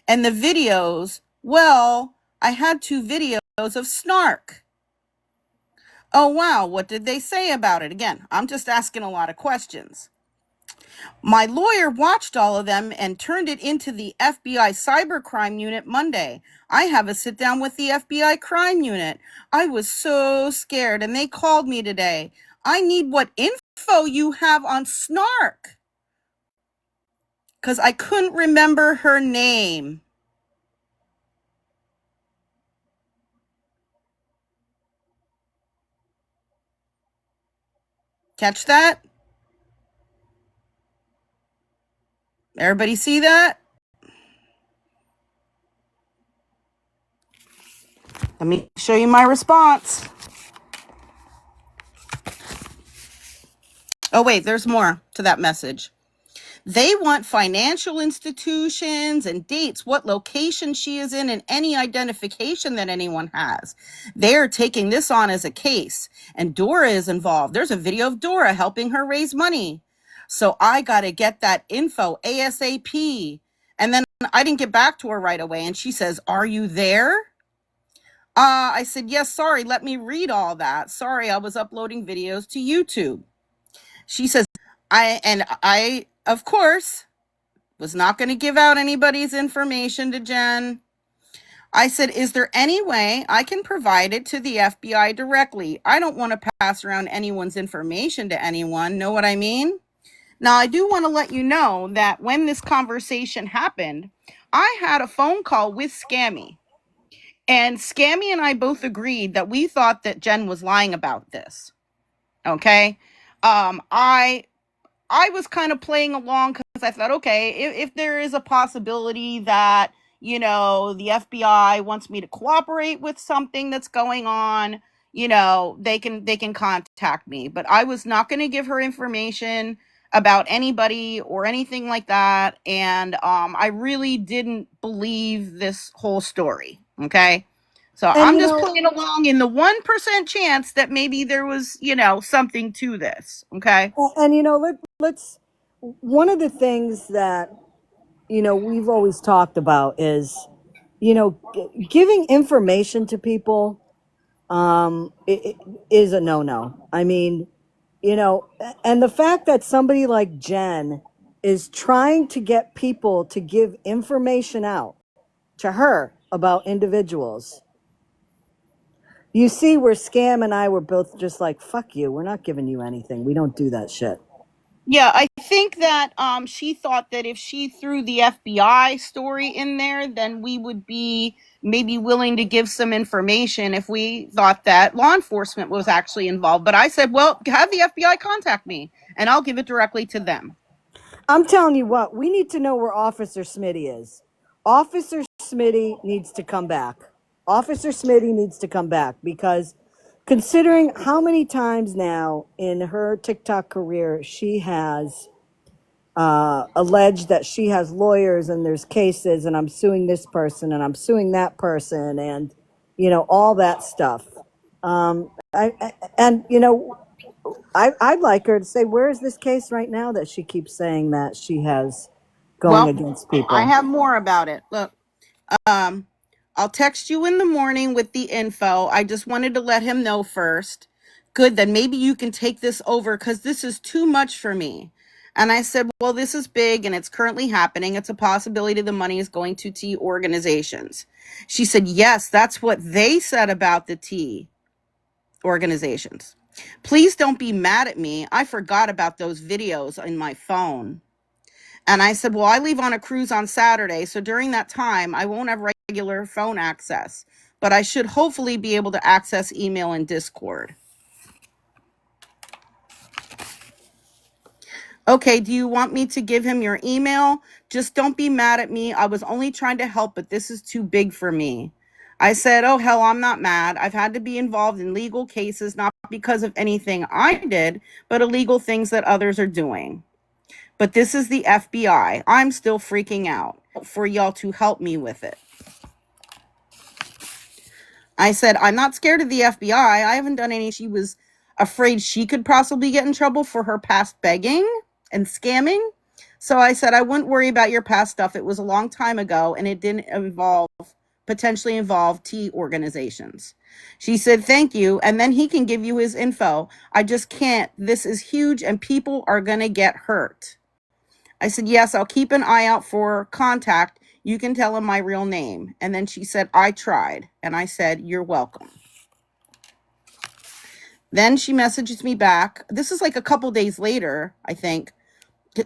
And the videos, well, I had 2 videos of Snark. Oh, wow. What did they say about it? Again, I'm just asking a lot of questions. My lawyer watched all of them and turned it into the FBI cybercrime unit Monday. I have a sit down with the FBI crime unit. I was so scared and they called me today. I need what info you have on Snark. Because I couldn't remember her name. Catch that? Everybody see that? Let me show you my response. Oh, wait, there's more to that message. They want financial institutions and dates, what location she is in, and any identification that anyone has. They're taking this on as a case, and Dora is involved. There's a video of Dora helping her raise money. So I got to get that info ASAP. And then I didn't get back to her right away. And she says, are you there? I said, yes, sorry, let me read all that. Sorry, I was uploading videos to YouTube. She says, I, of course, was not going to give out anybody's information to Jen. I said, is there any way I can provide it to the FBI directly? I don't want to pass around anyone's information to anyone. Know what I mean? Now, I do want to let you know that when this conversation happened, I had a phone call with Scammy. And Scammy and I both agreed that we thought that Jen was lying about this. Okay? I was kind of playing along because I thought, okay, if there is a possibility that, you know, the FBI wants me to cooperate with something that's going on, they can contact me. But I was not going to give her information about anybody or anything like that. And I really didn't believe this whole story. Okay. So And I'm just playing along in the 1% chance that maybe there was, something to this. Okay. and let's one of the things that we've always talked about is giving information to people it is a no-no. I mean, and the fact that somebody like Jen is trying to get people to give information out to her about individuals. You see where Scam and I were both just like, fuck you, we're not giving you anything. We don't do that shit. Yeah, I think that she thought that if she threw the FBI story in there, then we would be maybe willing to give some information if we thought that law enforcement was actually involved. But I said, well, have the FBI contact me and I'll give it directly to them. I'm telling you what, we need to know where Officer Smitty is. Officer Smitty needs to come back. Officer Smitty needs to come back because considering how many times now in her TikTok career she has alleged that she has lawyers and there's cases and I'm suing this person and I'm suing that person and all that stuff. I'd like her to say, where is this case right now that she keeps saying that she has going against people? I have more about it. Look, I'll text you in the morning with the info. I just wanted to let him know first. Good, then maybe you can take this over because this is too much for me. And I said, well, this is big and it's currently happening. It's a possibility the money is going to T organizations. She said, yes, that's what they said about the T organizations. Please don't be mad at me. I forgot about those videos in my phone. And I said, well, I leave on a cruise on Saturday. So during that time, I won't have regular phone access, but I should hopefully be able to access email and Discord. Okay, do you want me to give him your email? Just don't be mad at me. I was only trying to help, but this is too big for me. I said, oh, hell, I'm not mad. I've had to be involved in legal cases, not because of anything I did, but illegal things that others are doing. But this is the FBI. I'm still freaking out for y'all to help me with it. I said, I'm not scared of the FBI. I haven't done any. She was afraid she could possibly get in trouble for her past begging and scamming. So I said, I wouldn't worry about your past stuff. It was a long time ago and it didn't potentially involve T organizations. She said, thank you. And then he can give you his info. I just can't. This is huge and people are going to get hurt. I said, yes, I'll keep an eye out for contact. You can tell him my real name. And then she said, I tried. And I said, you're welcome. Then she messages me back. This is like a couple days later, I think.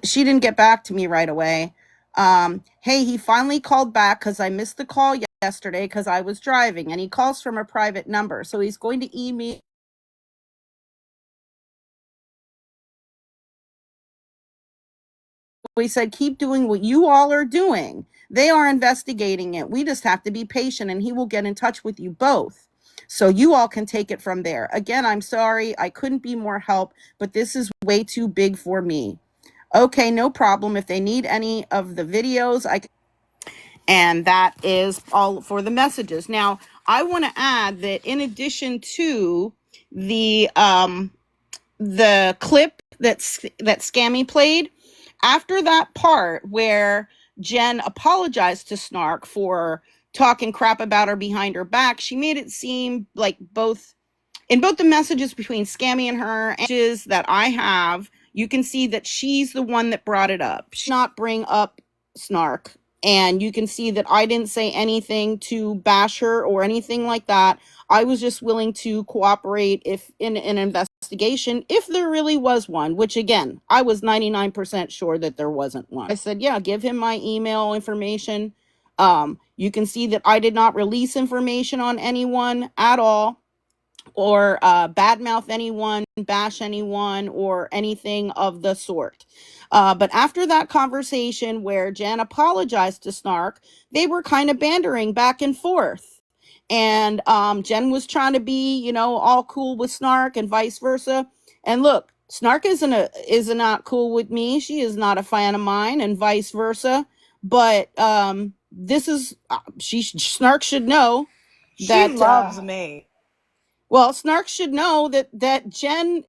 She didn't get back to me right away. Hey, he finally called back because I missed the call yesterday because I was driving. And he calls from a private number. So he's going to email. We said, keep doing what you all are doing. They are investigating it. We just have to be patient and he will get in touch with you both. So you all can take it from there. Again, I'm sorry. I couldn't be more help, but this is way too big for me. Okay, no problem. If they need any of the videos, I can. And that is all for the messages. Now, I want to add that in addition to the clip that Scammy played, after that part where Jen apologized to Snark for talking crap about her behind her back, she made it seem like both the messages between Scammy and her and that I have, you can see that she's the one that brought it up. She did not bring up Snark. And you can see that I didn't say anything to bash her or anything like that. I was just willing to cooperate if in an investigation, if there really was one, which again, I was 99% sure that there wasn't one. I said, yeah, give him my email information. You can see that I did not release information on anyone at all, or badmouth anyone, bash anyone, or anything of the sort. But after that conversation where Jen apologized to Snark, they were kind of bantering back and forth. And Jen was trying to be, all cool with Snark and vice versa. And look, Snark is not cool with me. She is not a fan of mine, and vice versa. But this is Snark should know that she loves me. Well, Snark should know that Jen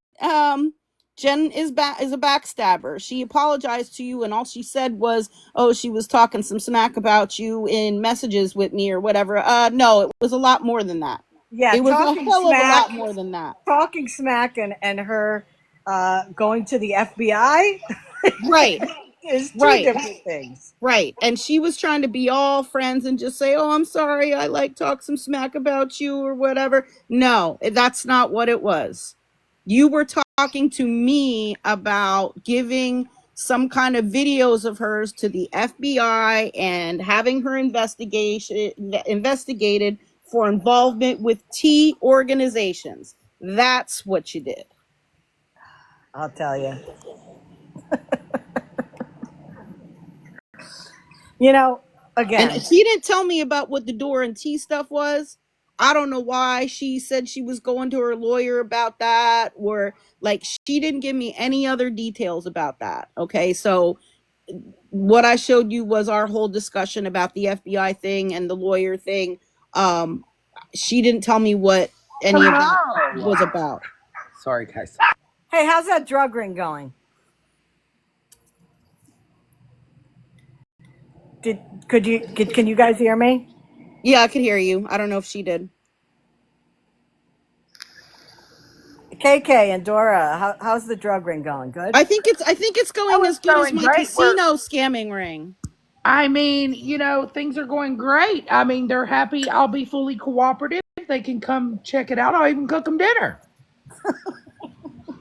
Jen is a backstabber. She apologized to you, and all she said was, "Oh, she was talking some smack about you in messages with me or whatever." No, it was a lot more than that. Yeah, It was a hell of a lot more than that. Talking smack and her going to the FBI Right. is two Right. different things. Right. And she was trying to be all friends and just say, "Oh, I'm sorry. I talk some smack about you or whatever." No, that's not what it was. You were talking to me about giving some kind of videos of hers to the FBI and having her investigated for involvement with T organizations. That's what you did. I'll tell you. Again. And she didn't tell me about what the Dora and T stuff was. I don't know why she said she was going to her lawyer about that, or like she didn't give me any other details about that. Okay, so what I showed you was our whole discussion about the FBI thing and the lawyer thing. She didn't tell me what any of that was about. Sorry, guys. Hey, how's that drug ring going? Can you guys hear me? Yeah, I could hear you. I don't know if she did. KK and Dora, how's the drug ring going? Good. I think it's going as good as my casino scamming ring. I mean, things are going great. I mean, they're happy. I'll be fully cooperative. They can come check it out. I'll even cook them dinner.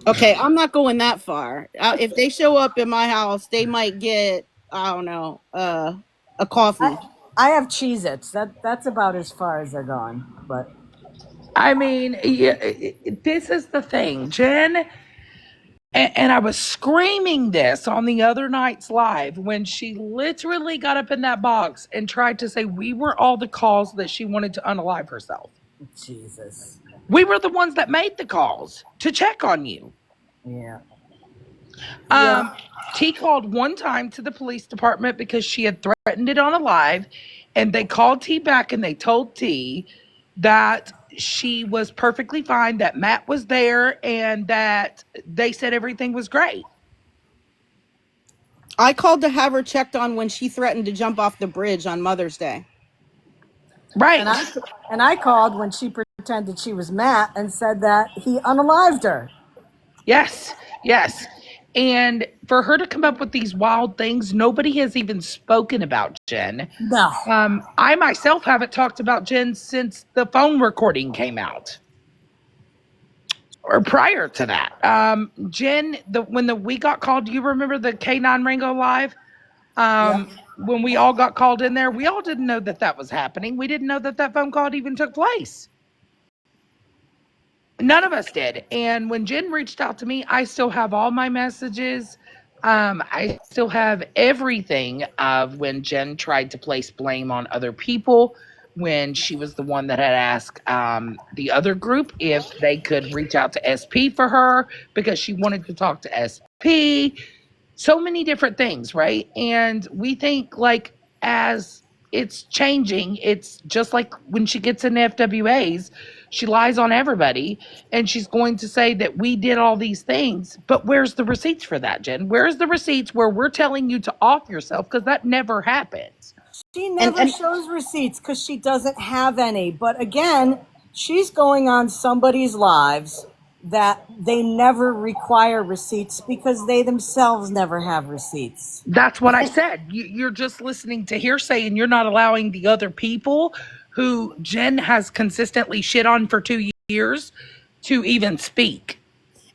Okay, I'm not going that far. If they show up in my house, they might get, I don't know, a coffee. I have Cheez-Its. That's about as far as they're going. But I mean, this is the thing, Jen. And I was screaming this on the other night's live when she literally got up in that box and tried to say we were all the calls that she wanted to unalive herself. Jesus. We were the ones that made the calls to check on you. Yeah. T called one time to the police department because she had threatened it on a live, and they called T back and they told T that she was perfectly fine, that Matt was there, and that they said everything was great. I called to have her checked on when she threatened to jump off the bridge on Mother's Day. Right. And I called when she pretended she was Matt and said that he unalived her. Yes. And for her to come up with these wild things, nobody has even spoken about Jen. No. I myself haven't talked about Jen since the phone recording came out. Or prior to that. Jen, when we got called, do you remember the K9 Ringo Live? When we all got called in there, we all didn't know that was happening. We didn't know that phone call even took place. None of us did. And when Jen reached out to me, I still have all my messages. I still have everything of when Jen tried to place blame on other people, when she was the one that had asked the other group if they could reach out to SP for her because she wanted to talk to SP. So many different things, right? And we think like as it's changing, it's just like when she gets in FWAs, she lies on everybody and she's going to say that we did all these things. But where's the receipts for that, Jen? Where's the receipts where we're telling you to off yourself? Because that never happens. She never shows receipts because she doesn't have any. But again, she's going on somebody's lives that they never require receipts because they themselves never have receipts. That's what I said. You're just listening to hearsay and you're not allowing the other people who Jen has consistently shit on for 2 years to even speak.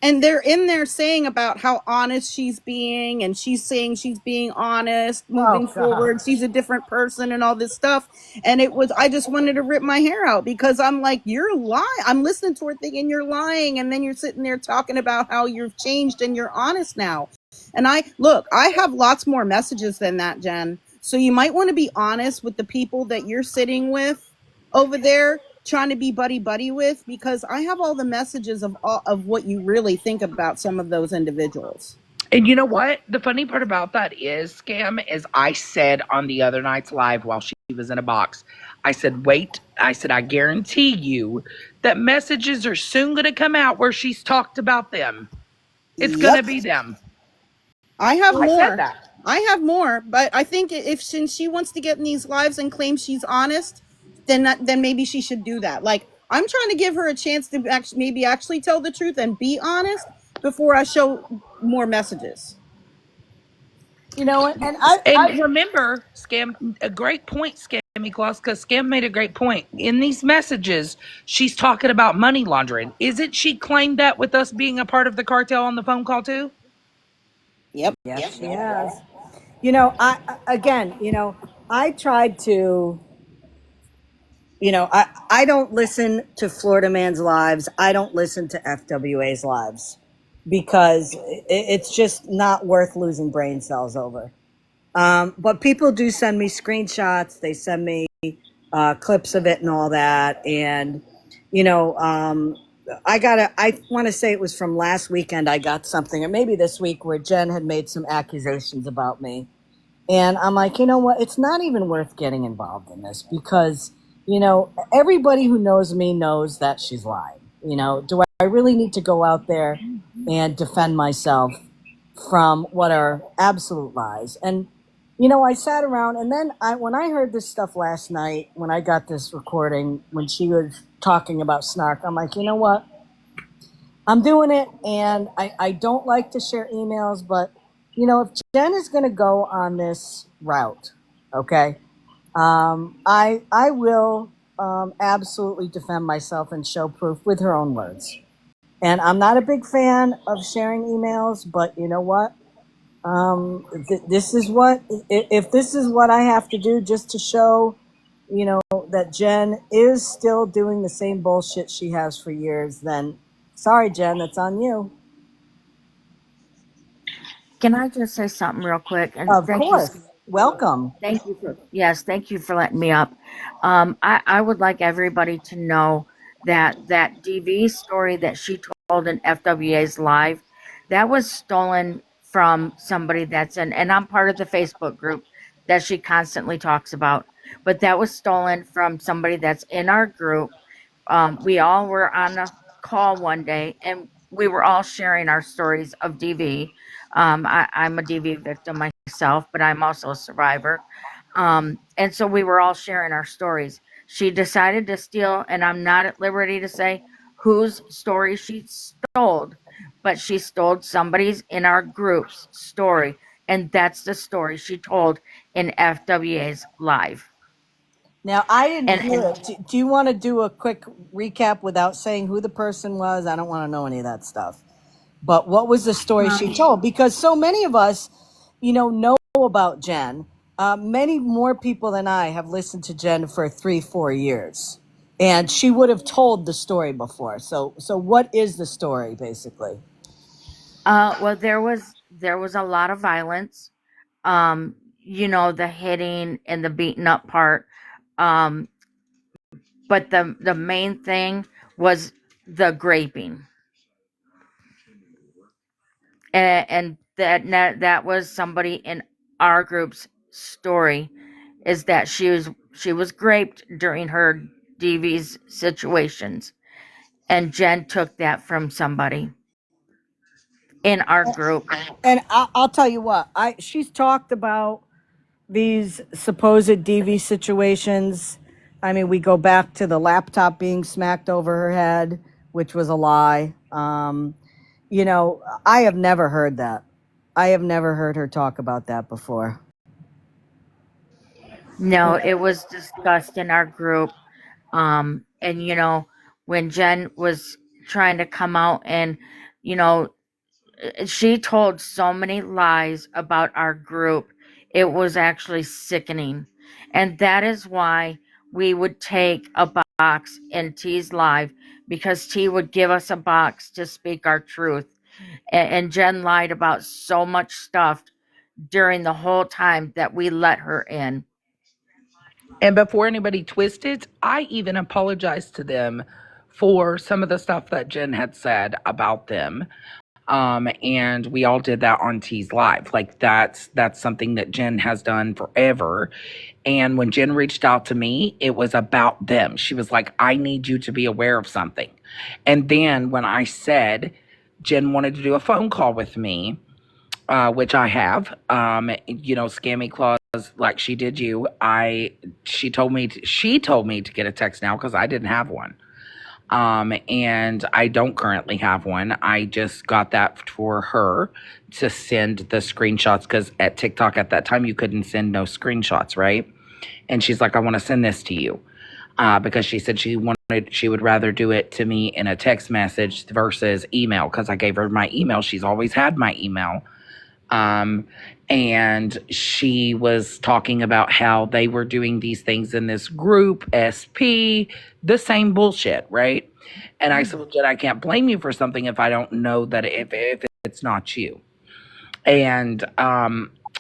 And they're in there saying about how honest she's being, and she's saying she's being honest moving forward. She's a different person and all this stuff. And I just wanted to rip my hair out because I'm like, you're lying. I'm listening to her thinking you're lying. And then you're sitting there talking about how you've changed and you're honest now. And I have lots more messages than that, Jen. So you might want to be honest with the people that you're sitting with over there trying to be buddy with, because I have all the messages of what you really think about some of those individuals. And you know what? The funny part about that is, Scam, is I said on the other night's live while she was in a box, I said, wait, I said, I guarantee you that messages are soon going to come out where she's talked about them. It's going to Yep. be them. I have I said more. that. I have more, but I think if since she wants to get in these lives and claim she's honest, then maybe she should do that. Like, I'm trying to give her a chance to actually tell the truth and be honest before I show more messages. You know, and And remember, Scam, a great point, Scammyclaus, because Scam made a great point. In these messages, she's talking about money laundering. Isn't she claimed that with us being a part of the cartel on the phone call too? Yep. yes, she has. You know, again, you know, I tried to, you know, I don't listen to Florida Man's lives. I don't listen to FWA's lives because it's just not worth losing brain cells over. But people do send me screenshots. They send me clips of it and all that. And, you know, I want to say it was from last weekend I got something, or maybe this week, where Jen had made some accusations about me. And I'm like, you know what? It's not even worth getting involved in this because, you know, everybody who knows me knows that she's lying. You know, do I really need to go out there and defend myself from what are absolute lies? And, you know, I sat around, and then when I heard this stuff last night, when I got this recording, when she was talking about Snark, I'm like, you know what? I'm doing it, and I don't like to share emails, but, you know, if Jen is going to go on this route, okay, I will absolutely defend myself and show proof with her own words. And I'm not a big fan of sharing emails, but you know what? This is what, if this is what I have to do just to show, you know, that Jen is still doing the same bullshit she has for years, then sorry, Jen, that's on you. Can I just say something real quick? And Of course. Welcome. thank you for letting me up. I would like everybody to know that that DV story that she told in FWA's live, that was stolen from somebody that's in, and I'm part of the Facebook group that she constantly talks about, but that was stolen from somebody that's in our group. We all were on a call one day and we were all sharing our stories of DV. I'm a DV victim myself, but I'm also a survivor. And so we were all sharing our stories. She decided to steal, and I'm not at liberty to say whose story she stole, but she stole somebody's in our group's story. And that's the story she told in FWA's live. Now, I didn't And hear it. Do you want to do a quick recap without saying who the person was? I don't want to know any of that stuff. But what was the story she told? Because so many of us, you know about Jen. Many more people than I have listened to Jen for 3-4 years, and she would have told the story before. So what is the story basically? well, there was a lot of violence. You know, the hitting and the beating up part. Um, but the main thing was the graping, and that was somebody in our group's story, is that she was raped during her DV's situations, and Jen took that from somebody in our group. And I'll tell you what, she's talked about these supposed DV situations. I mean, we go back to the laptop being smacked over her head, which was a lie. You know, I have never heard that. I have never heard her talk about that before. No, it was discussed in our group. And you know, when Jen was trying to come out and, you know, she told so many lies about our group. It was actually sickening. And that is why we would take a box in T's live, because T would give us a box to speak our truth. And Jen lied about so much stuff during the whole time that we let her in. And before anybody twisted, I even apologized to them for some of the stuff that Jen had said about them. And we all did that on T's Live. Like that's something that Jen has done forever. And when Jen reached out to me, it was about them. She was like, I need you to be aware of something. And then when I said Jen wanted to do a phone call with me, which I have, Scammyclaus, like she did you. She told me to get a text now because I didn't have one. And I don't currently have one. I just got that for her to send the screenshots because at TikTok at that time you couldn't send no screenshots, right? And she's like, I want to send this to you. Because she said she would rather do it to me in a text message versus email because I gave her my email. She's always had my email. And she was talking about how they were doing these things in this group, SP, the same bullshit, right? And I said, well, Jen, I can't blame you for something if I don't know that if it's not you. And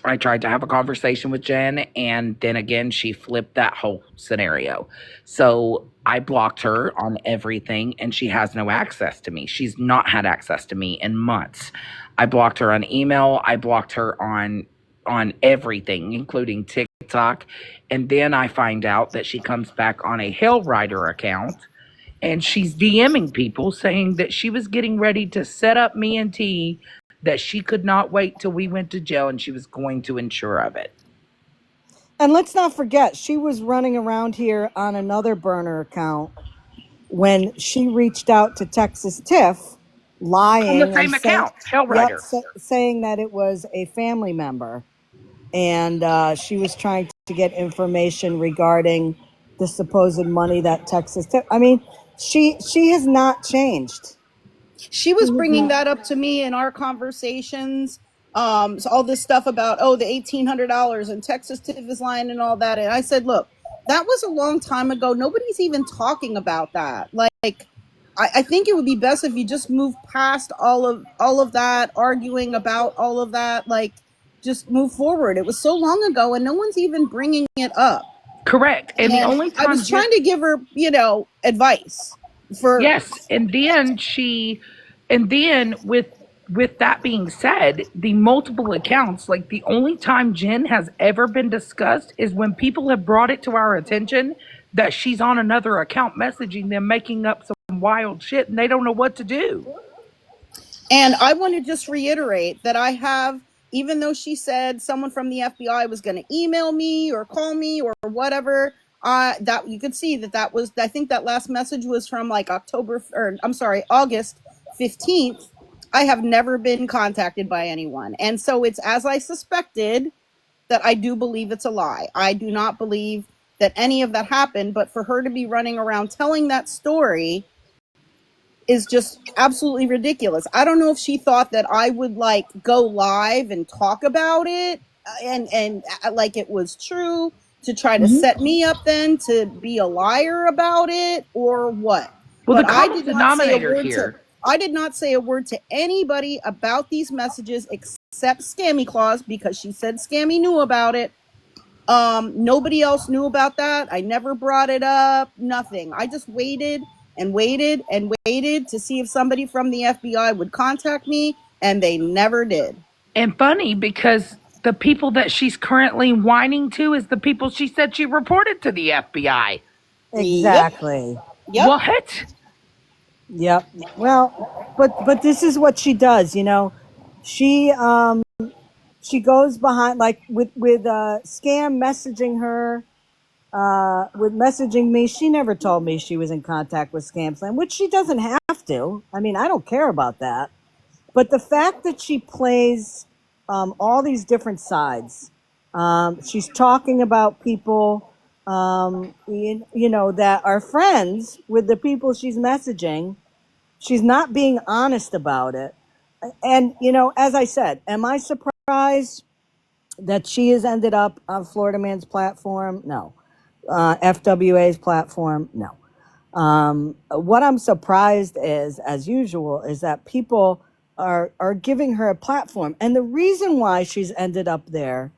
I tried to have a conversation with Jen, and then again, she flipped that whole scenario. So I blocked her on everything, and she has no access to me. She's not had access to me in months. I blocked her on email. I blocked her on everything, including TikTok. And then I find out that she comes back on a Hell Rider account and she's DMing people saying that she was getting ready to set up me and T, that she could not wait till we went to jail and she was going to ensure of it. And let's not forget, she was running around here on another burner account when she reached out to Texas Tiff, lying On the same account, Hell Rider. saying that it was a family member, and she was trying to get information regarding the supposed money that Texas Tiff. I mean, she has not changed. She was bringing that up to me in our conversations. So all this stuff about, the $1,800 and Texas Tiff is lying and all that. And I said, look, that was a long time ago. Nobody's even talking about that. Like, I think it would be best if you just move past all of that, arguing about all of that. Like, just move forward. It was so long ago, and no one's even bringing it up. Correct. And the only time I was trying to give her, advice for yes, and then with that being said, the multiple accounts, like the only time Jen has ever been discussed is when people have brought it to our attention that she's on another account messaging them, making up some wild shit, and they don't know what to do. And I want to just reiterate that I have, even though she said someone from the FBI was going to email me or call me or whatever, that you could see that was, I think that last message was from like August 15th. I have never been contacted by anyone. And so it's as I suspected, that I do believe it's a lie. I do not believe that any of that happened, but for her to be running around telling that story is just absolutely ridiculous. I don't know if she thought that I would like go live and talk about it and like it was true to try to set me up then to be a liar about it or what. Well, but the common denominator here. I did not say a word to anybody about these messages except Scammyclaus because she said Scammy knew about it. Nobody else knew about that. I never brought it up. Nothing. I just waited and waited and waited to see if somebody from the FBI would contact me, and they never did. And funny because the people that she's currently whining to is the people she said she reported to the FBI. Exactly. Yep. What? Yep. Well, but this is what she does, She goes behind, like with Scam messaging her, with messaging me. She never told me she was in contact with Scam Slam, which she doesn't have to. I mean, I don't care about that. But the fact that she plays all these different sides, she's talking about people, that are friends with the people she's messaging. She's not being honest about it. And, as I said, am I surprised that she has ended up on Florida Man's platform? No. FWA's platform? No. What I'm surprised is, as usual, is that people are giving her a platform. And the reason why she's ended up there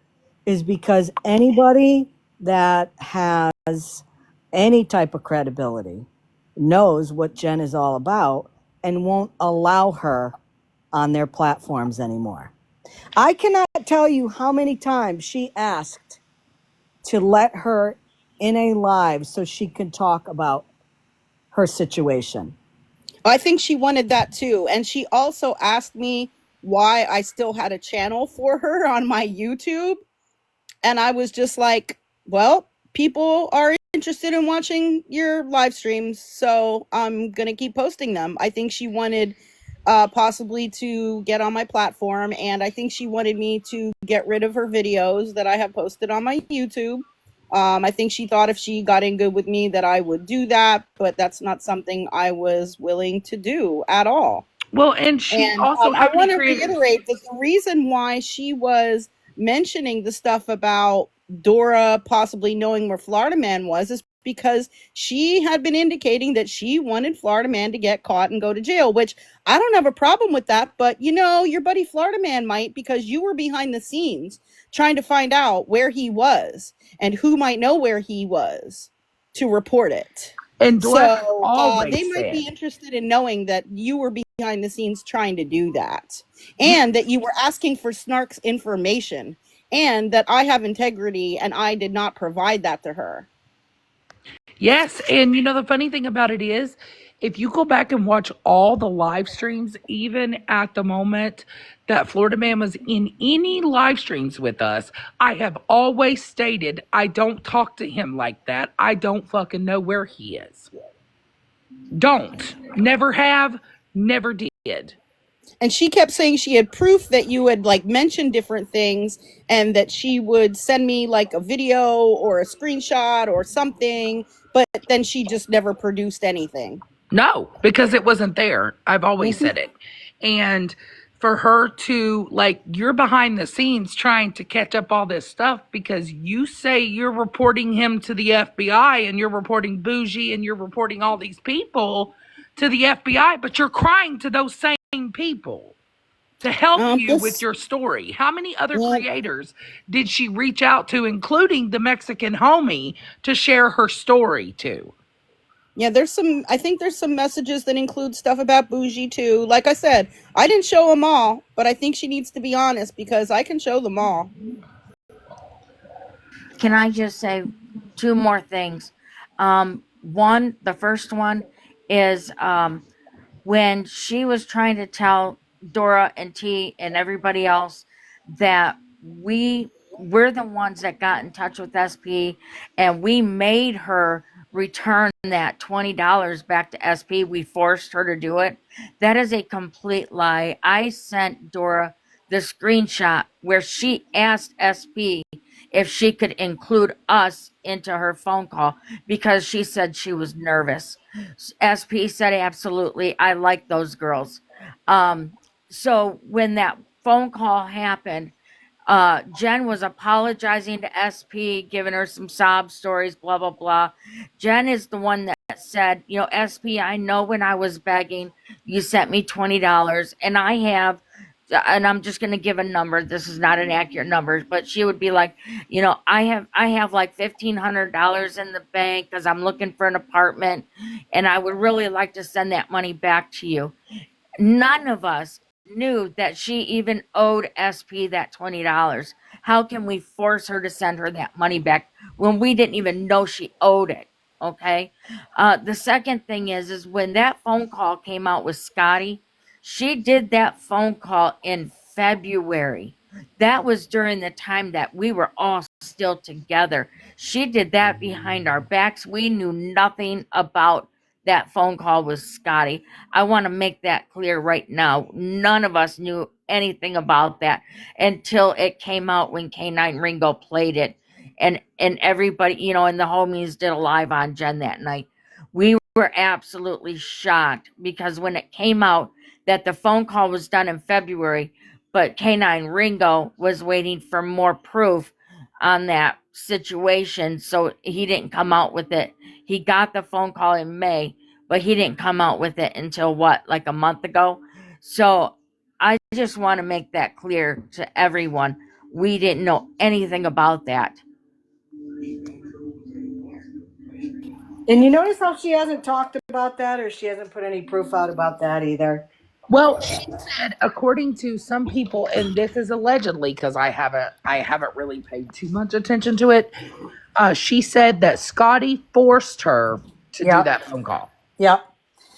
is because anybody that has any type of credibility knows what Jen is all about and won't allow her on their platforms anymore. I cannot tell you how many times she asked to let her in a live so she could talk about her situation. I think she wanted that too. And she also asked me why I still had a channel for her on my YouTube. And I was just like, well, people are interested in watching your live streams, so I'm going to keep posting them. I think she wanted possibly to get on my platform, and I think she wanted me to get rid of her videos that I have posted on my YouTube. I think she thought if she got in good with me that I would do that, but that's not something I was willing to do at all. Well, and she And also, I how many want to creators? reiterate that the reason why she was mentioning the stuff about Dora possibly knowing where Florida Man was is because she had been indicating that she wanted Florida Man to get caught and go to jail, which I don't have a problem with that. But, you know, your buddy Florida Man might, because you were behind the scenes trying to find out where he was and who might know where he was to report it. And Dora has So they always might be said, interested in knowing that you were behind the scenes trying to do that, and that you were asking for Snark's information, and that I have integrity and I did not provide that to her. yes. And you know, the funny thing about it is, if you go back and watch all the live streams, even at the moment that Florida Man was in any live streams with us, I have always stated I don't talk to him like that. I don't fucking know where he is. Don't. Never have, never did. And she kept saying she had proof that you had like mentioned different things, and that she would send me like a video or a screenshot or something, but then she just never produced anything. No, because it wasn't there. I've always said it. And for her to, like, you're behind the scenes trying to catch up all this stuff because you say you're reporting him to the FBI and you're reporting Bougie and you're reporting all these people to the FBI, but you're crying to those same people to help you with This, your story. How many other yeah, creators did she reach out to, including the Mexican homie, to share her story to? Yeah, I think there's some messages that include stuff about Bougie too. Like I said, I didn't show them all, but I think she needs to be honest because I can show them all. Can I just say two more things? The first one is when she was trying to tell Dora and T and everybody else that we're the ones that got in touch with SP, and we made her return that $20 back to SP. We forced her to do it. That is a complete lie. I sent Dora the screenshot where she asked SP if she could include us into her phone call because she said she was nervous. SP said absolutely. I like those girls. So when that phone call happened, Jen was apologizing to SP, giving her some sob stories, blah, blah, blah. Jen is the one that said, you know, SP, I know when I was begging, you sent me $20, and I have, and I'm just going to give a number. This is not an accurate number, but she would be like, you know, I have like $1,500 in the bank because I'm looking for an apartment, and I would really like to send that money back to you. None of us knew that she even owed SP that $20. How can we force her to send her that money back when we didn't even know she owed it? Okay. The second thing is when that phone call came out with Scotty, she did that phone call in February. That was during the time that we were all still together. She did that behind our backs. We knew nothing about that phone call with Scotty. I want to make that clear right now. None of us knew anything about that until it came out when K9 Ringo played it. And everybody, you know, and the homies did a live on Jen that night. We were absolutely shocked because when it came out that the phone call was done in February, but K9 Ringo was waiting for more proof on that situation, so he didn't come out with it. He got the phone call in May, but he didn't come out with it until what, like a month ago? So I just want to make that clear to everyone. We didn't know anything about that. And you notice how she hasn't talked about that, or she hasn't put any proof out about that either? Well, she said, according to some people, and this is allegedly because I haven't really paid too much attention to it. She said that Scotty forced her to do Yep. that phone call. Yep.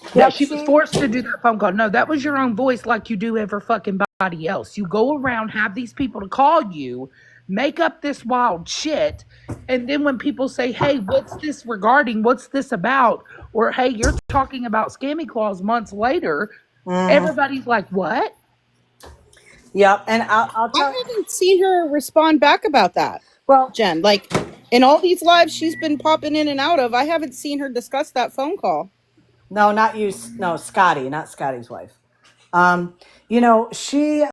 That Yep. she was forced to do that phone call. No, that was your own voice, like you do ever fucking body else. You go around, have these people to call you, make up this wild shit, and then when people say, "Hey, what's this regarding? What's this about?" or "Hey, you're talking about Scammyclaus months later," everybody's like, "What?" Yep. And I'll I tell. haven't seen her respond back about that, Well, Jen. Like in all these lives she's been popping in and out of, I haven't seen her discuss that phone call. no, not you. No, Scotty, not Scotty's wife. Um, you know, she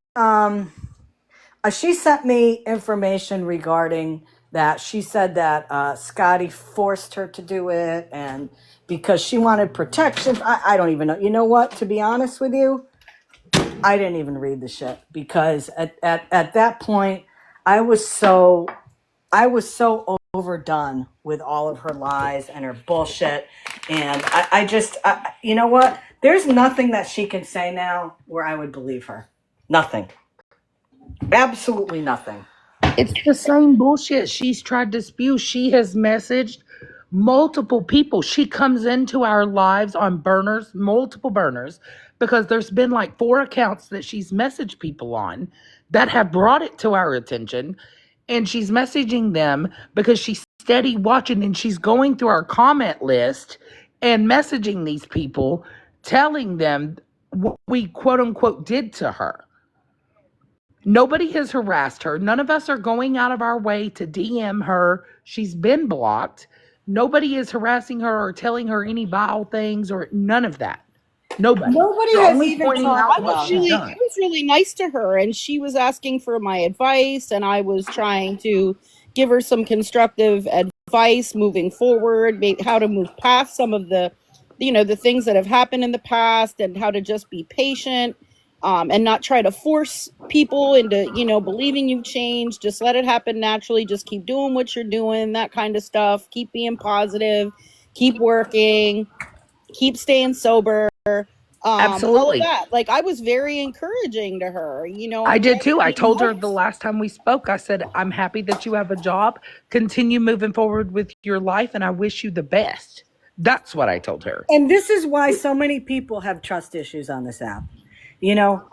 sent me information regarding that. She said that Scotty forced her to do it, and because she wanted protection. I don't even know. You know what? To be honest with you, I didn't even read the shit because at that point, I was so I was so overdone with all of her lies and her bullshit. And you know what? There's nothing that she can say now where I would believe her. Nothing. Absolutely nothing. It's the same bullshit she's tried to spew. She has messaged multiple people. She comes into our lives on burners, multiple burners, because there's been like 4 accounts that she's messaged people on that have brought it to our attention. And she's messaging them because she's steady watching and she's going through our comment list and messaging these people, telling them what we quote unquote did to her. Nobody has harassed her. None of us are going out of our way to DM her. She's been blocked. Nobody is harassing her or telling her any vile things or none of that. Nobody. Nobody They're has only even pointing talked out I what about was she's him. really done. I was really nice to her, and she was asking for my advice, and I was trying to give her some constructive advice moving forward, how to move past some of the the things that have happened in the past, and how to just be patient, and not try to force people into believing you've changed. Just let it happen naturally. Just keep doing what you're doing, that kind of stuff. Keep being positive, keep working, keep staying sober, all of Absolutely. that. Like, I was very encouraging to her. I I'm did trying too. to I be told her the nice. last time we spoke, I said, I'm happy that you have a job. Continue moving forward with your life, and I wish you the best. That's what I told her. And this is why so many people have trust issues on this app. You know,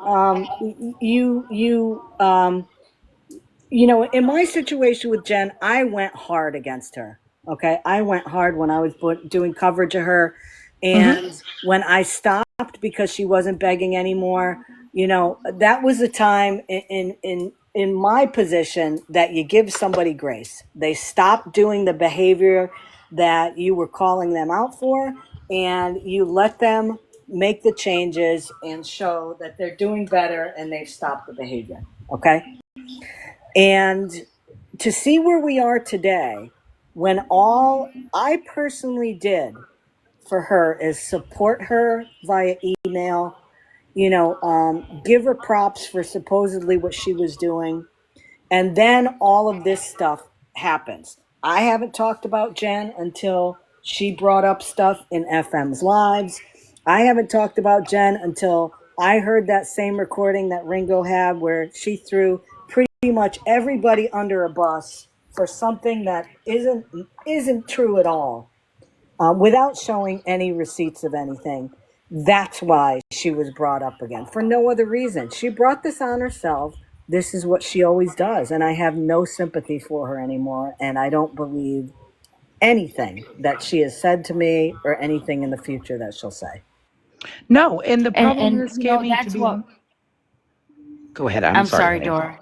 in my situation with Jen, I went hard against her. Okay. I went hard when I was doing coverage of her. Mm-hmm. And when I stopped because she wasn't begging anymore, that was the time in my position that you give somebody grace. They stop doing the behavior that you were calling them out for, and you let them make the changes and show that they're doing better and they've stopped the behavior. Okay. And to see where we are today, when all I personally did for her is support her via email, give her props for supposedly what she was doing, and then all of this stuff happens. I haven't talked about Jen until she brought up stuff in FM's lives. I haven't talked about Jen until I heard that same recording that Ringo had where she threw pretty much everybody under a bus for something that isn't true at all, without showing any receipts of anything. That's why she was brought up again, for no other reason. She brought this on herself. This is what she always does. And I have no sympathy for her anymore. And I don't believe anything that she has said to me or anything in the future that she'll say. No, and the problem And is, Scammy, to that's be what. on. Go ahead. I'm I'm sorry. Go sorry, ahead. Dora.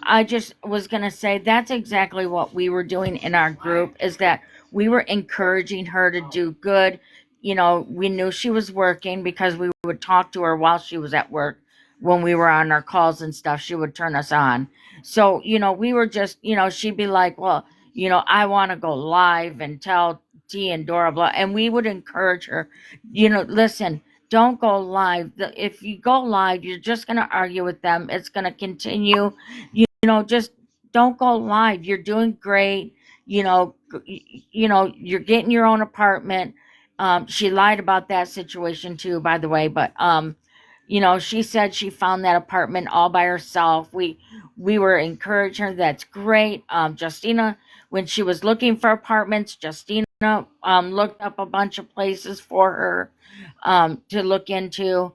I just was going to say that's exactly what we were doing in our group, is that we were encouraging her to do good. We knew she was working because we would talk to her while she was at work. When we were on our calls and stuff, she would turn us on. So, we were just, she'd be like, well, I want to go live and tell T and Dora blah. And we would encourage her, listen, don't go live. If you go live, you're just going to argue with them. It's going to continue. Just don't go live. You're doing great. you know, you're getting your own apartment. She lied about that situation too, by the way, but she said she found that apartment all by herself. We were encouraging her. That's great. Justina, when she was looking for apartments, Justina looked up a bunch of places for her to look into.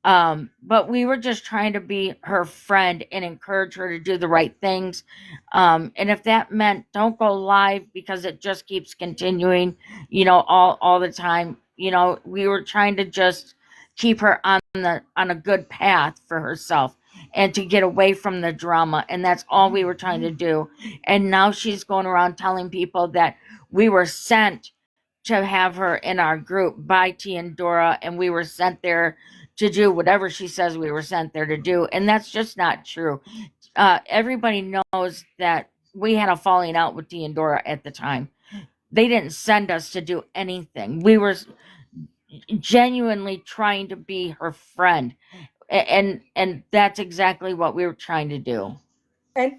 But we were just trying to be her friend and encourage her to do the right things. And if that meant don't go live because it just keeps continuing, all the time, we were trying to just keep her on a good path for herself and to get away from the drama. And that's all we were trying to do. And now she's going around telling people that we were sent to have her in our group by T and Dora, and we were sent there to do whatever she says we were sent there to do, and that's just not true. Everybody knows that we had a falling out with T and Dora at the time. They didn't send us to do anything. We were genuinely trying to be her friend, and that's exactly what we were trying to do. And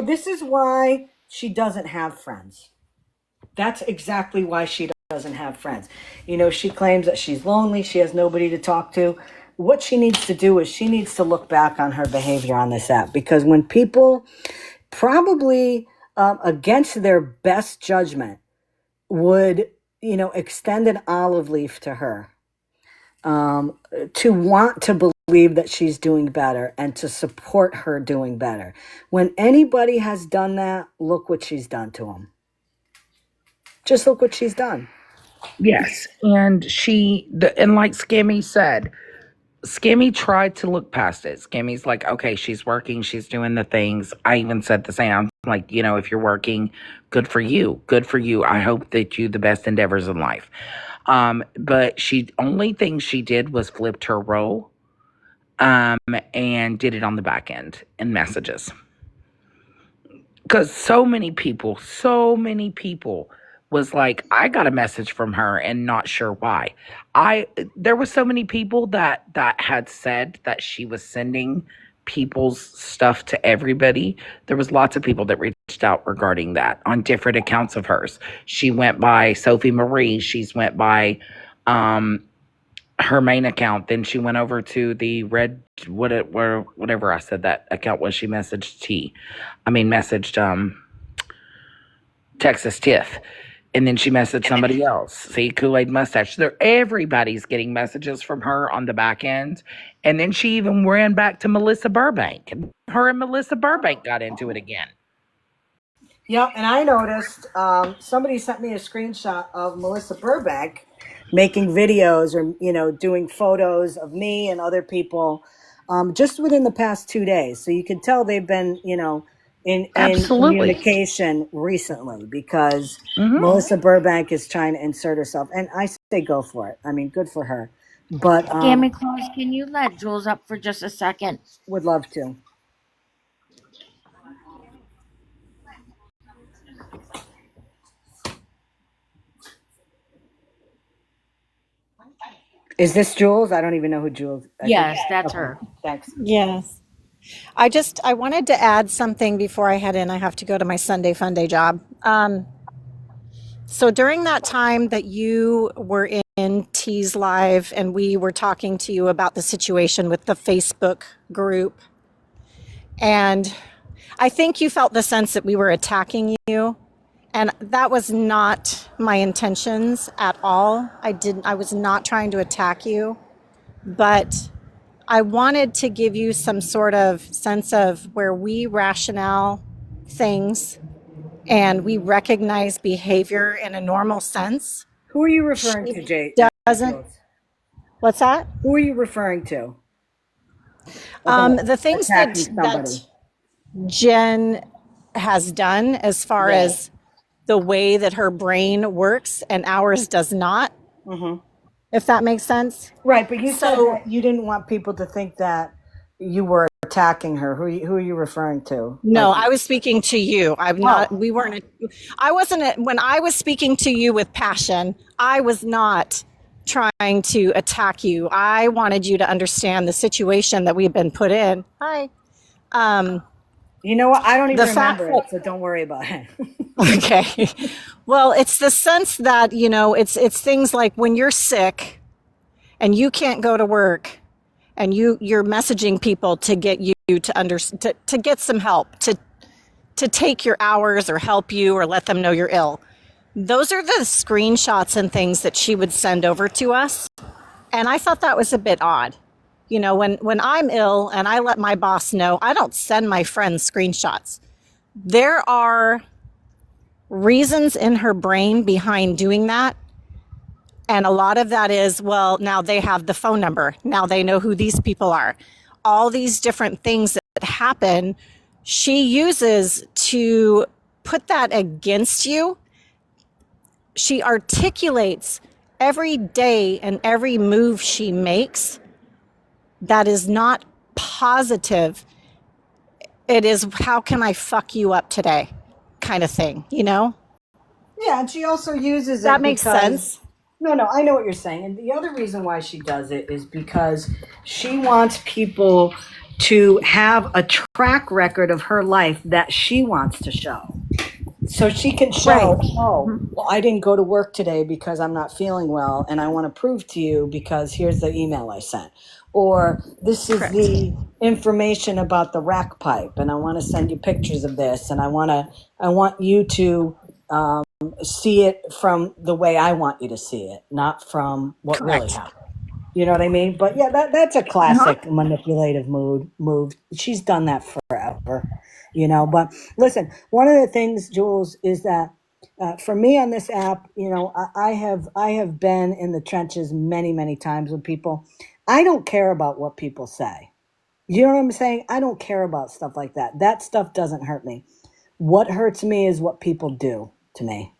this is why she doesn't have friends. That's exactly why she doesn't have friends. She claims that she's lonely, she has nobody to talk to. What she needs to do is she needs to look back on her behavior on this app, because when people probably against their best judgment would extend an olive leaf to her, to want to believe that she's doing better and to support her doing better. When anybody has done that, look what she's done to them. Just look what she's done. Yes, and and like Scammy said, Scammy tried to look past it. Scammy's like, okay, she's working, she's doing the things. I even said the same. I'm like, if you're working, good for you. Good for you. I hope that you the best endeavors in life. But only thing she did was flipped her role, and did it on the back end in messages. Because so many people was like, I got a message from her and not sure why. There were so many people that had said that she was sending people's stuff to everybody. There was lots of people that reached out regarding that on different accounts of hers. She went by Sophie Marie. She's went by her main account. Then she went over to the whatever I said that account was. She messaged Texas Tiff. And then she messaged somebody else. See, Kool-Aid Mustache. Everybody's getting messages from her on the back end. And then she even ran back to Melissa Burbank. Her and Melissa Burbank got into it again. Yeah, and I noticed somebody sent me a screenshot of Melissa Burbank making videos or doing photos of me and other people just within the past 2 days. So you can tell they've been in communication recently, because Melissa Burbank is trying to insert herself, and I say go for it. I mean, good for her. But Scammyclaus, can you let Jules up for just a second? Would love to. Is this Jules? I don't even know who Jules. Yes, that's her. Thanks. Yes. I wanted to add something before I head in. I have to go to my Sunday fun day job. So during that time that you were in T's Live and we were talking to you about the situation with the Facebook group, and I think you felt the sense that we were attacking you, and that was not my intentions at all. I was not trying to attack you, but I wanted to give you some sort of sense of where we rationale things and we recognize behavior in a normal sense. Who are you referring to, Jay? Doesn't. What's that? Who are you referring to? The things that Jen has done as far as the way that her brain works and ours does not. If that makes sense. Right, but you said that you didn't want people to think that you were attacking her. Who are you referring to? No, I was speaking to you. We weren't. I wasn't. When I was speaking to you with passion, I was not trying to attack you. I wanted you to understand the situation that we've been put in. Hi. You know what? I don't even The fact remember that it, so don't worry about it. okay. Well, it's the sense that, it's things like when you're sick and you can't go to work and you're messaging people to get you to get some help, to take your hours or help you or let them know you're ill. Those are the screenshots and things that she would send over to us. And I thought that was a bit odd. When I'm ill and I let my boss know, I don't send my friends screenshots. There are reasons in her brain behind doing that. And a lot of that is, well, now they have the phone number. Now they know who these people are. All these different things that happen, she uses to put that against you. She articulates every day and every move she makes that is not positive. It is, how can I fuck you up today kind of thing, Yeah, and she also uses That it makes because sense. no, I know what you're saying. And the other reason why she does it is because she wants people to have a track record of her life that she wants to show. So she can Right. show, oh, well, I didn't go to work today because I'm not feeling well, and I want to prove to you because here's the email I sent. Or this is Correct. the information about the rack pipe, and I want to send you pictures of this, and I want you to see it from the way I want you to see it, not from what really Correct. happened. You know what I mean? But yeah, that's a Uh-huh. classic manipulative move. She's done that forever, But listen, one of the things, Jules, is that for me on this app, I have been in the trenches many times with people. I don't care about what people say. You know what I'm saying? I don't care about stuff like that. That stuff doesn't hurt me. What hurts me is what people do to me.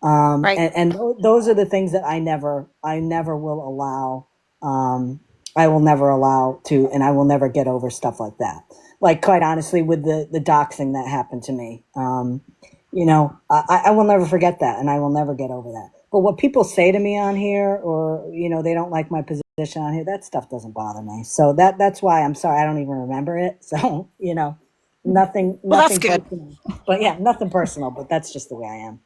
Right. And those are the things that I never will allow. I will never allow to, and I will never get over stuff like that. Like, quite honestly, with the doxing that happened to me, I will never forget that, and I will never get over that. But what people say to me on here, or they don't like my position on here, that stuff doesn't bother me. So that's why I'm sorry I don't even remember it. So nothing Well, that's nothing good. personal. But yeah, nothing personal. But that's just the way I am.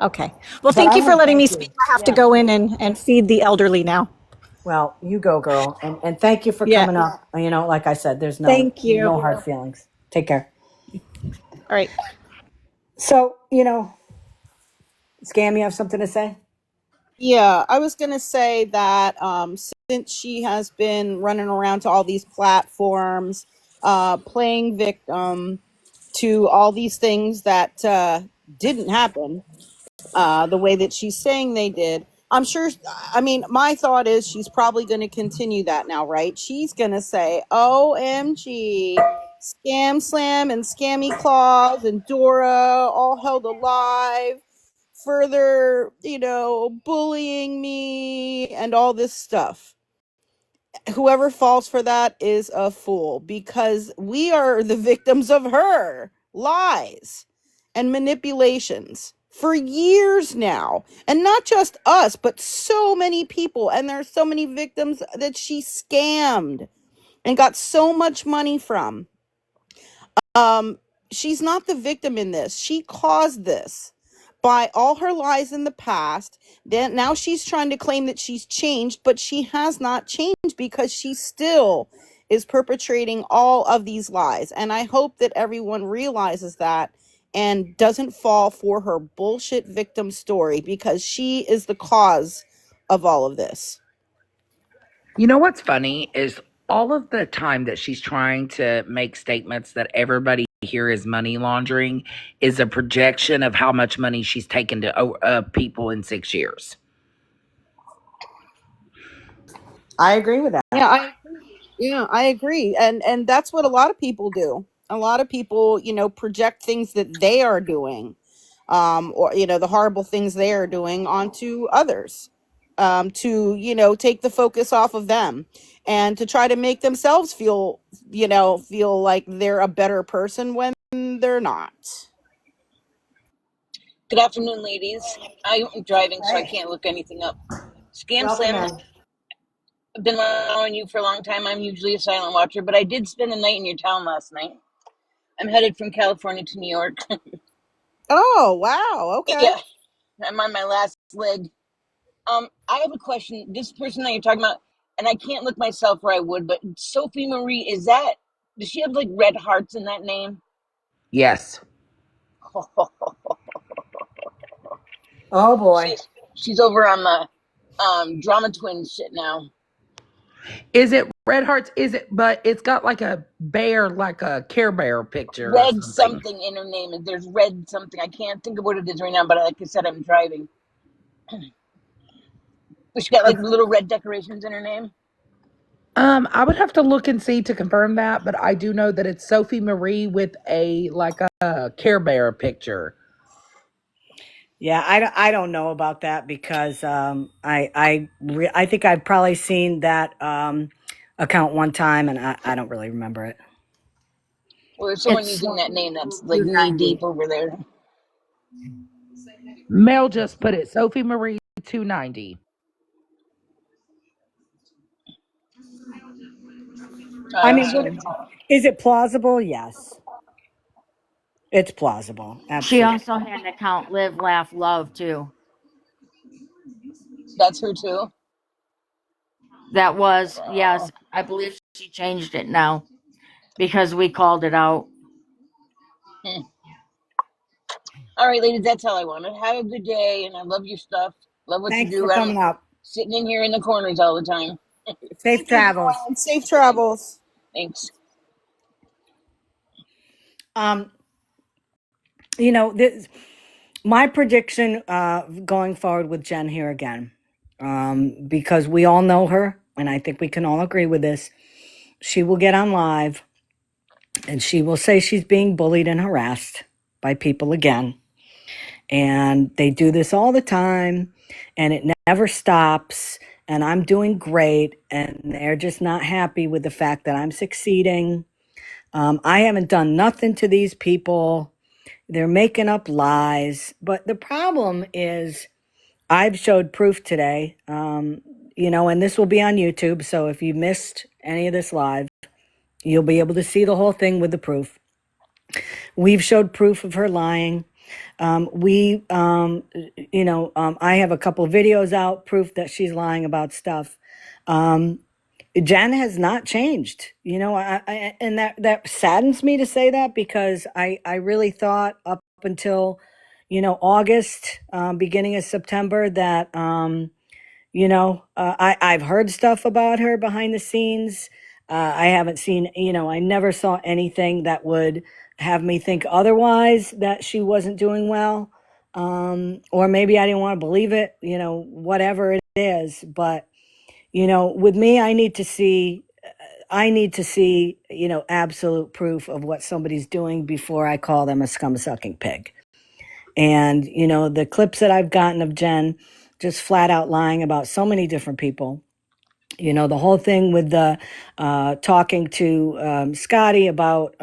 Okay. Well, But thank I you for want to letting me thank speak. you. I have to Yeah. go in and feed the elderly now. Well, you go, girl, and thank you for Yeah. coming up. Like I said, there's no Thank you. no hard feelings. Take care. All right. So Scam, you have something to say? Yeah, I was going to say that since she has been running around to all these platforms, playing victim to all these things that didn't happen, the way that she's saying they did. I'm sure, I mean, my thought is she's probably going to continue that now, right? She's going to say, OMG, Scam Slam and Scammyclaus and Dora all held alive, further, bullying me and all this stuff. Whoever falls for that is a fool because we are the victims of her lies and manipulations for years now. And not just us, but so many people. And there's so many victims that she scammed and got so much money from. Um, she's not the victim in this. She caused this by all her lies in the past. Then now she's trying to claim that she's changed, but she has not changed because she still is perpetrating all of these lies. And I hope that everyone realizes that and doesn't fall for her bullshit victim story because she is the cause of all of this. You know what's funny is all of the time that she's trying to make statements that everybody here is money laundering is a projection of how much money she's taken to people in 6 years. I agree with that. Yeah, I agree. And that's what a lot of people do. A lot of people, project things that they are doing, or the horrible things they are doing onto others, to take the focus off of them and to try to make themselves feel like they're a better person when they're not. Good afternoon, ladies. I'm driving, so I Hey, can't look anything up. Scam welcome Slam, in. I've been following you for a long time. I'm usually a silent watcher, but I did spend the night in your town last night. I'm headed from California to New York. Oh, wow. Okay. Yeah, I'm on my last leg. I have a question. This person that you're talking about, and I can't look myself where I would, but Sophie Marie, does she have like red hearts in that name? Yes. Oh boy. she's over on the Drama Twins shit now. Is it Red Hearts? Is it? But it's got like a bear, like a Care Bear picture or Red something. something in her name. There's red something. I can't think of what it is right now, but like I said, I'm driving. But she got like little red decorations in her name. I would have to look and see to confirm that, but I do know that it's Sophie Marie with a like a Care Bear picture. Yeah, I don't know about that because I think I've probably seen that account one time and I don't really remember it. Or someone It's using that name that's like knee 290. deep over there. Mel just put it Sophie Marie 290. I I'll mean, see. is it plausible? Yes, it's plausible. She Absolutely. also had an account Live, Laugh, Love too. That's her too. That was, Oh. yes, I believe she changed it now because we called it out. Hmm. All right, ladies, that's all I wanted. Have a good day, and I love your stuff. Love what you Thanks for do. I'm coming up. sitting in here in the corners all the time. Safe Thank you, travels. Joanne. Safe travels. Thanks. Um, this my prediction going forward with Jen here again, because we all know her, and I think we can all agree with this. She will get on live, and she will say she's being bullied and harassed by people again. And they do this all the time, and it never stops. And I'm doing great, and they're just not happy with the fact that I'm succeeding. I haven't done nothing to these people. They're making up lies. But the problem is, I've showed proof today, and this will be on YouTube. So if you missed any of this live, you'll be able to see the whole thing with the proof. We've showed proof of her lying. I have a couple of videos out, proof that she's lying about stuff. Jen has not changed, and that saddens me to say that because I really thought up until, August, beginning of September that, I've heard stuff about her behind the scenes. I haven't seen, I never saw anything that would have me think otherwise that she wasn't doing well. Or maybe I didn't want to believe it, whatever it is. But, with me, I need to see, absolute proof of what somebody's doing before I call them a scum sucking pig. And, the clips that I've gotten of Jen just flat out lying about so many different people. The whole thing with the talking to Scotty about,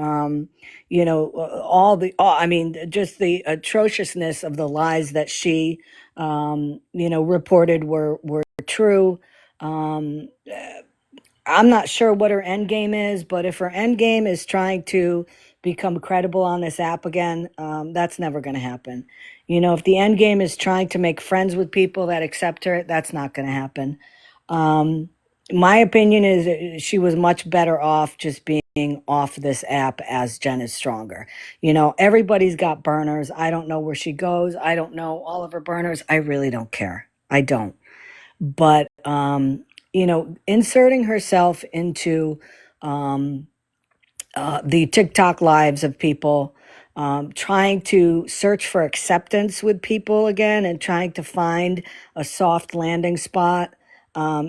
just the atrociousness of the lies that she, reported were true. Um, I'm not sure what her end game is, but if her end game is trying to become credible on this app again, that's never going to happen. If the end game is trying to make friends with people that accept her, that's not going to happen. My opinion is she was much better off just being off this app as Jen is stronger. Everybody's got burners. I don't know where she goes. I don't know all of her burners. I really don't care. I don't. But inserting herself into the TikTok lives of people, trying to search for acceptance with people again and trying to find a soft landing spot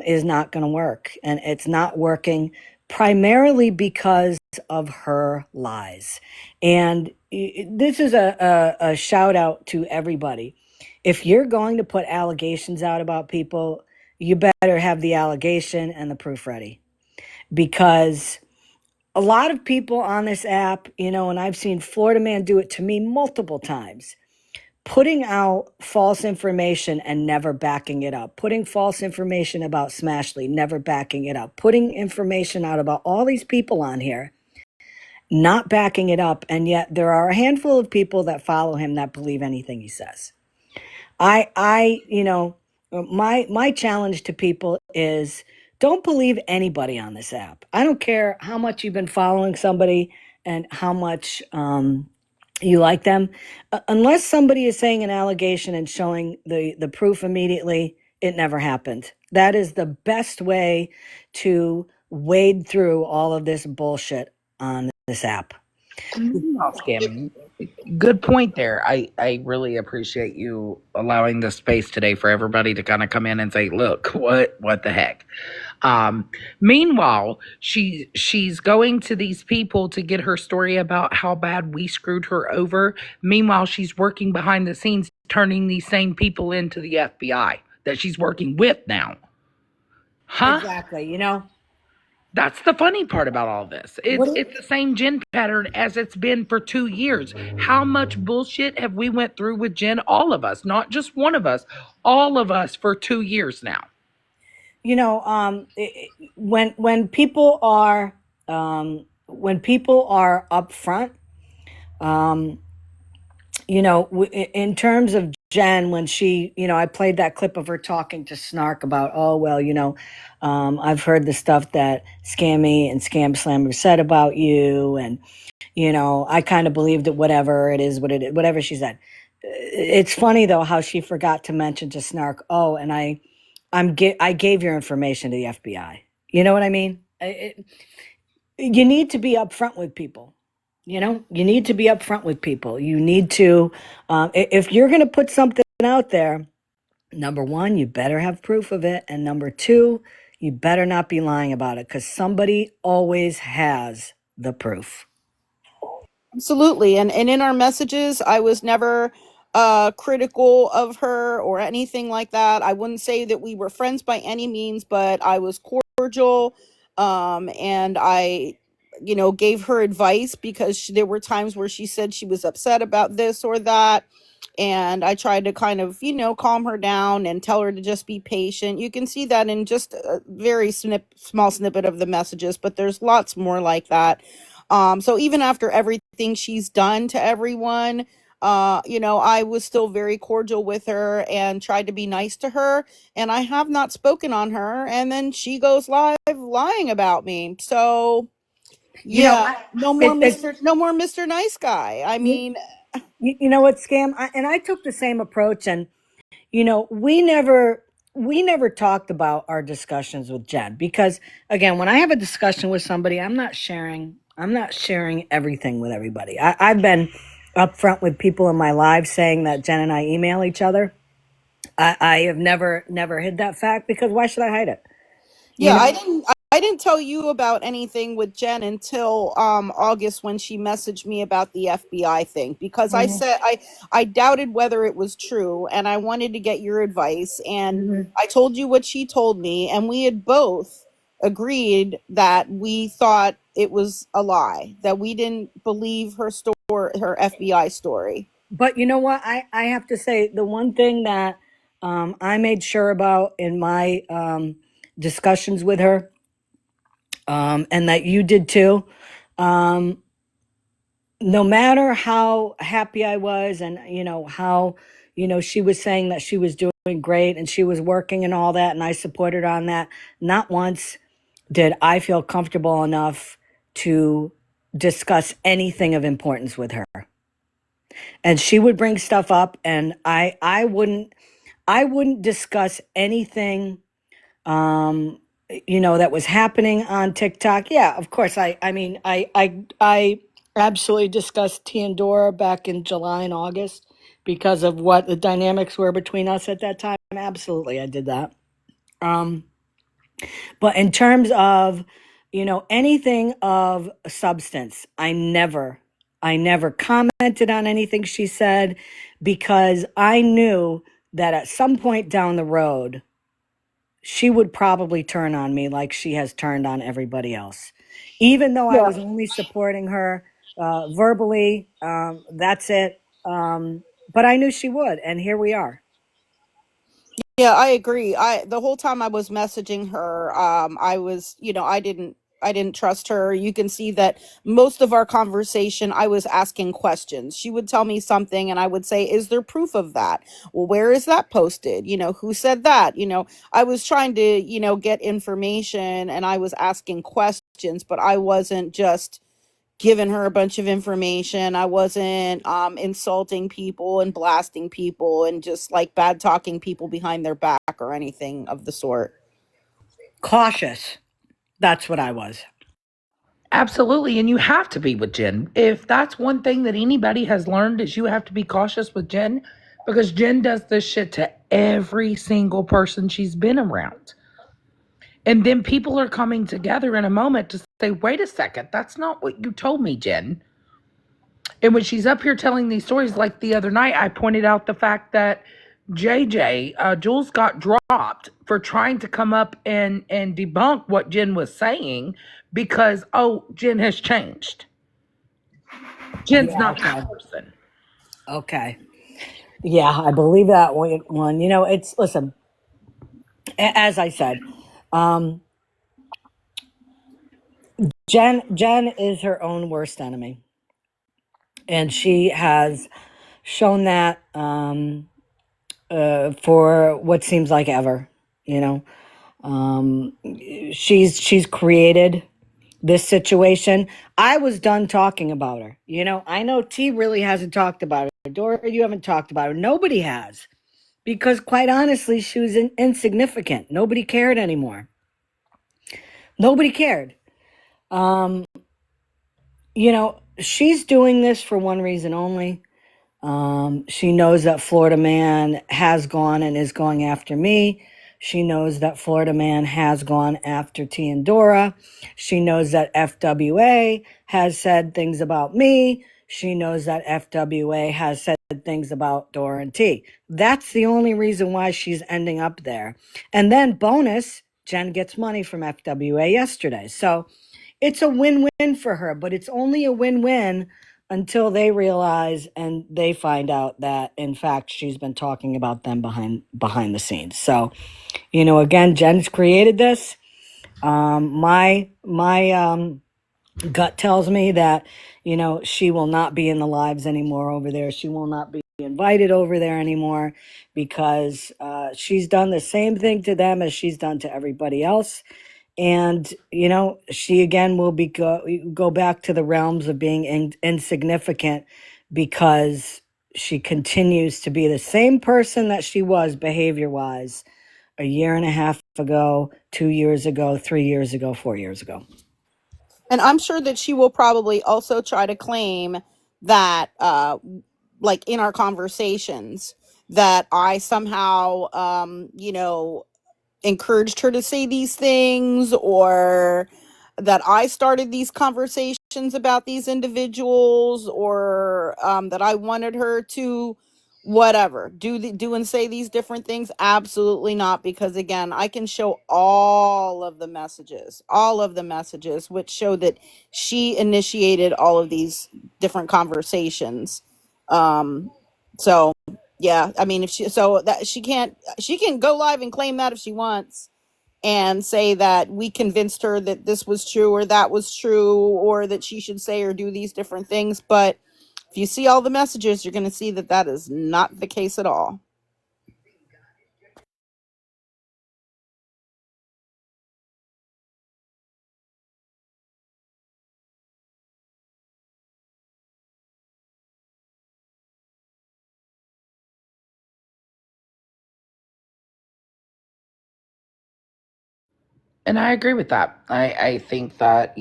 is not going to work. And it's not working primarily because of her lies. And this is a shout out to everybody. If you're going to put allegations out about people, you better have the allegation and the proof ready, because a lot of people on this app, and I've seen Florida Man do it to me multiple times, putting out false information and never backing it up, putting false information about Smashley, never backing it up, putting information out about all these people on here not backing it up, and yet there are a handful of people that follow him that believe anything he says. My challenge to people is don't believe anybody on this app. I don't care how much you've been following somebody and how much you like them. Unless somebody is saying an allegation and showing the proof immediately, it never happened. That is the best way to wade through all of this bullshit on this app. Not scamming. Good point there. I really appreciate you allowing this space today for everybody to kind of come in and say, look, what the heck. Meanwhile, she's going to these people to get her story about how bad we screwed her over. Meanwhile, she's working behind the scenes, turning these same people into the FBI that she's working with now. Huh? Exactly. That's the funny part about all this. What It's the same Jen pattern as it's been for 2 years. How much bullshit have we went through with Jen? All of us, not just one of us, all of us for 2 years now. when people are upfront, um, in terms of Jen, when she, I played that clip of her talking to Snark about, oh, well, I've heard the stuff that Scammy and Scam Slammer said about you. And, I kind of believed it, whatever it is, whatever she said. It's funny, though, how she forgot to mention to Snark, oh, and I gave your information to the FBI. You know what I mean? You need to be upfront with people. You need to be upfront with people. You need to, if you're going to put something out there, number one, you better have proof of it. And number two, you better not be lying about it because somebody always has the proof. Absolutely. And in our messages, I was never critical of her or anything like that. I wouldn't say that we were friends by any means, but I was cordial. And I, gave her advice because there were times where she said she was upset about this or that. And I tried to kind of, calm her down and tell her to just be patient. You can see that in just a very small snippet of the messages, but there's lots more like that. So even after everything she's done to everyone, I was still very cordial with her and tried to be nice to her. And I have not spoken on her. And then she goes live lying about me. So yeah, no more Mr. Nice Guy. I mean, You know what, Scam? And I took the same approach. And we never talked about our discussions with Jen because, again, when I have a discussion with somebody, I'm not sharing everything with everybody. I've been upfront with people in my lives saying that Jen and I email each other. I have never hid that fact because why should I hide it? You yeah, know, I didn't tell you about anything with Jen until August when she messaged me about the FBI thing because I Mhm. said I doubted whether it was true and I wanted to get your advice and Mhm. I told you what she told me and we had both agreed that we thought it was a lie, that we didn't believe her story, her FBI story. But you know what? I have to say the one thing that I made sure about in my discussions with her, and that you did too. Um, no matter how happy I was, and how she was saying that she was doing great and she was working and all that, and I supported her on that. Not once did I feel comfortable enough to discuss anything of importance with her. And she would bring stuff up, and I wouldn't discuss anything that was happening on TikTok. Yeah, of course. I absolutely discussed Dora back in July and August because of what the dynamics were between us at that time. Absolutely, I did that. Um, but in terms of, anything of substance, I never commented on anything she said because I knew that at some point down the road, she would probably turn on me like she has turned on everybody else. Even though I Yeah. was only supporting her verbally, that's it. But I knew she would, and here we are. Yeah, I agree. I the whole time I was messaging her, I was, I didn't I didn't trust her. You can see that most of our conversation, I was asking questions. She would tell me something and I would say, is there proof of that? Well, where is that posted? Who said that? I was trying to, get information, and I was asking questions, but I wasn't just giving her a bunch of information. I wasn't insulting people and blasting people and just like bad talking people behind their back or anything of the sort. Cautious. That's what I was. Absolutely. And you have to be with Jen. If that's one thing that anybody has learned, is you have to be cautious with Jen, because Jen does this shit to every single person she's been around. And then people are coming together in a moment to say, wait a second, that's not what you told me, Jen. And when she's up here telling these stories, like the other night, I pointed out the fact that Jules got dropped for trying to come up and debunk what Jen was saying because, Jen has changed. Jen's not that person. Okay. Yeah, I believe that one. Listen, as I said, Jen is her own worst enemy. And she has shown that for what seems like ever, you know. She's created this situation. I was done talking about her. I know T really hasn't talked about her. Dora, you haven't talked about her. Nobody has. Because quite honestly, she was insignificant. Nobody cared anymore. Nobody cared. She's doing this for one reason only. She knows that Florida Man has gone and is going after me. She knows that Florida Man has gone after T and Dora. She knows that FWA has said things about me. She knows that FWA has said things about Dora and T. That's the only reason why she's ending up there. And then bonus, Jen gets money from FWA yesterday. So it's a win-win for her, but it's only a win-win until they realize and they find out that in fact she's been talking about them behind the scenes. So, again, Jen's created this. My gut tells me that, she will not be in the lives anymore over there. She will not be invited over there anymore because she's done the same thing to them as she's done to everybody else. And, she again will go back to the realms of being insignificant because she continues to be the same person that she was behavior-wise a year and a half ago, 2 years ago, 3 years ago, 4 years ago. And I'm sure that she will probably also try to claim that, like in our conversations, that I somehow, encouraged her to say these things, or that I started these conversations about these individuals, or that I wanted her to whatever do and say these different things. Absolutely not, because again, I can show all of the messages which show that she initiated all of these different conversations. So yeah, I mean, if she so that she can go live and claim that if she wants, and say that we convinced her that this was true or that was true, or that she should say or do these different things. But if you see all the messages, you're going to see that that is not the case at all. And I agree with that. I think that,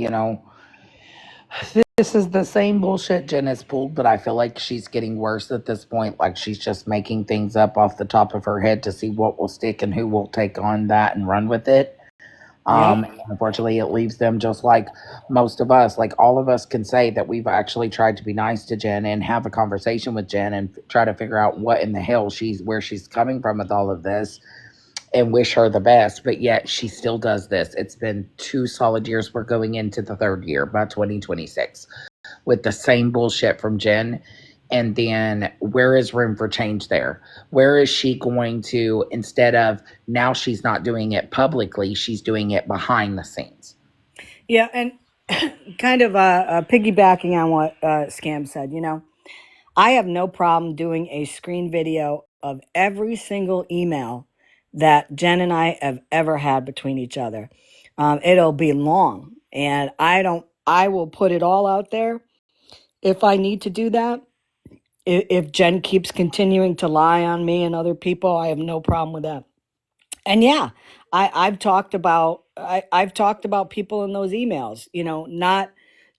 this is the same bullshit Jen has pulled, but I feel like she's getting worse at this point. Like she's just making things up off the top of her head to see what will stick and who will take on that and run with it. Yep. Unfortunately, it leaves them just like most of us. Like all of us can say that we've actually tried to be nice to Jen and have a conversation with Jen and try to figure out what in the hell where she's coming from with all of this and wish her the best. But yet she still does this. It's been 2 solid years. We're going into the 3rd year by 2026 with the same bullshit from Jen. And then where is room for change there? Where is she going to, instead of now she's not doing it publicly, she's doing it behind the scenes? Yeah, and kind of piggybacking on what Scam said, I have no problem doing a screen video of every single email that Jen and I have ever had between each other. It'll be long, and I will put it all out there if I need to do that. If Jen keeps continuing to lie on me and other people, I have no problem with that. And yeah, I've talked about people in those emails, not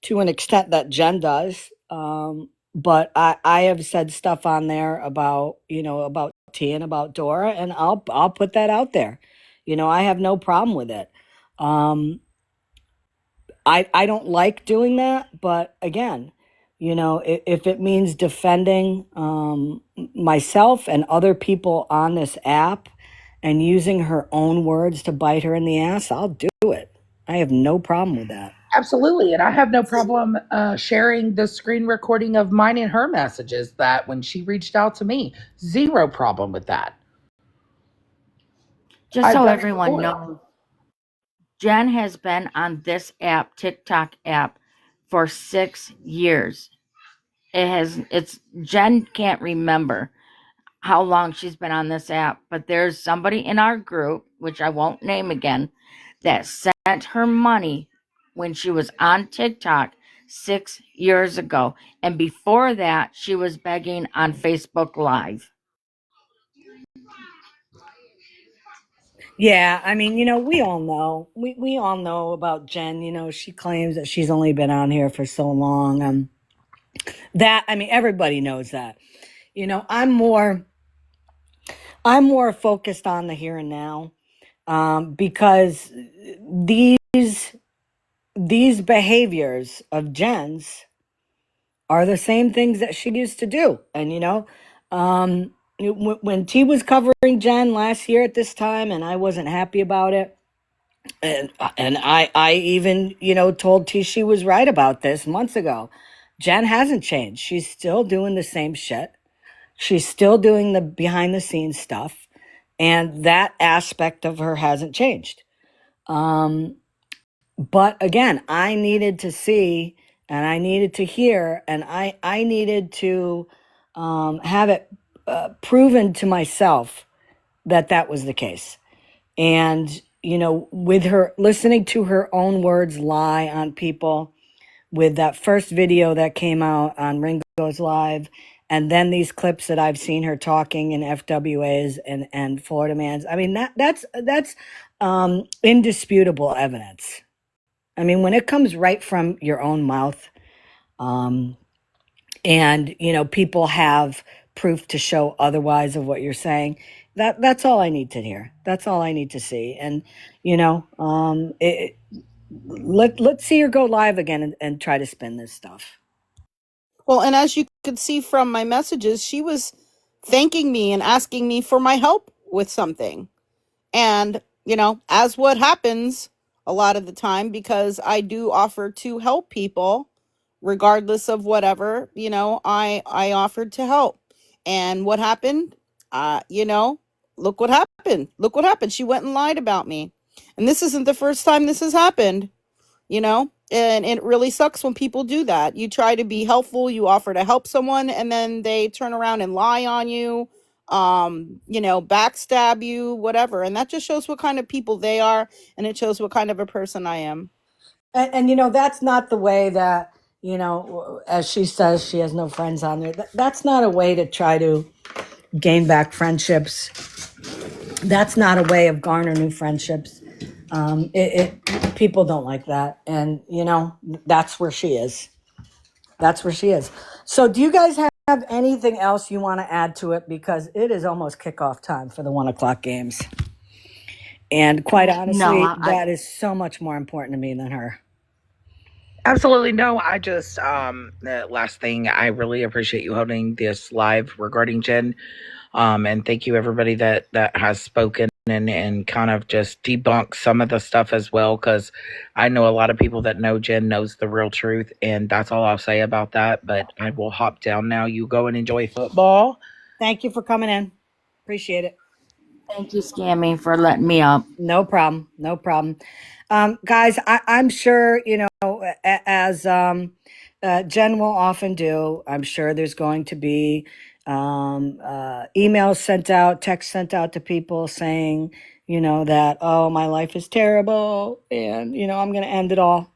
to an extent that Jen does. But I have said stuff on there about, about T and about Dora, and I'll put that out there. I have no problem with it. Um, I don't like doing that, but again, if it means defending myself and other people on this app and using her own words to bite her in the ass, I'll do it. I have no problem with that. Absolutely. And I have no problem sharing the screen recording of mine and her messages that when she reached out to me, zero problem with that. Just I've so done it everyone before. knows, Jen has been on this app, TikTok app, for 6 years. It's Jen can't remember how long she's been on this app, but there's somebody in our group, which I won't name again, that sent her money when she was on TikTok 6 years ago. And before that, she was begging on Facebook Live. Yeah, I mean, we all know. We all know about Jen. She claims that she's only been on here for so long. I mean, everybody knows that. I'm more focused on the here and now, because these these behaviors of Jen's are the same things that she used to do. And when T was covering Jen last year at this time, and I wasn't happy about it, and I even told T she was right about this months ago. Jen hasn't changed. She's still doing the same shit. She's still doing the behind the scenes stuff, and that aspect of her hasn't changed. But again, I needed to see, and I needed to hear, and I needed to have it proven to myself that that was the case. And with her listening to her own words lie on people, with that first video that came out on Ringo's Live, and then these clips that I've seen her talking in FWAs and Florida Mans. I mean, that's indisputable evidence. I mean, when it comes right from your own mouth, um, and people have proof to show otherwise of what you're saying, that's all I need to hear. That's all I need to see. And let's see her go live again and try to spin this stuff. Well, and as you could see from my messages, she was thanking me and asking me for my help with something. And, as what happens a lot of the time, because I do offer to help people, regardless of whatever, I offered to help. And what happened? Look what happened. Look what happened. She went and lied about me. And this isn't the first time this has happened, and it really sucks when people do that. You try to be helpful, you offer to help someone, and then they turn around and lie on you, backstab you, whatever. And that just shows what kind of people they are, and it shows what kind of a person I am. And that's not the way that, as she says, she has no friends on there. That's not a way to try to gain back friendships. That's not a way of garner new friendships. People don't like that. And, that's where she is. That's where she is. So do you guys have anything else you want to add to it? Because it is almost kickoff time for the 1:00 games. And quite No, honestly, that is so much more important to me than her. Absolutely no. I just the last thing, I really appreciate you holding this live regarding Jen. And thank you everybody that has spoken and kind of just debunked some of the stuff as well, because I know a lot of people that know Jen knows the real truth, and that's all I'll say about that. But I will hop down now. You go and enjoy football. Thank you for coming in. Appreciate it. Thank you, Scammy, for letting me up. No problem. No problem. Guys, I'm sure, as Jen will often do, I'm sure there's going to be emails sent out, texts sent out to people saying, that, oh, my life is terrible and, I'm going to end it all.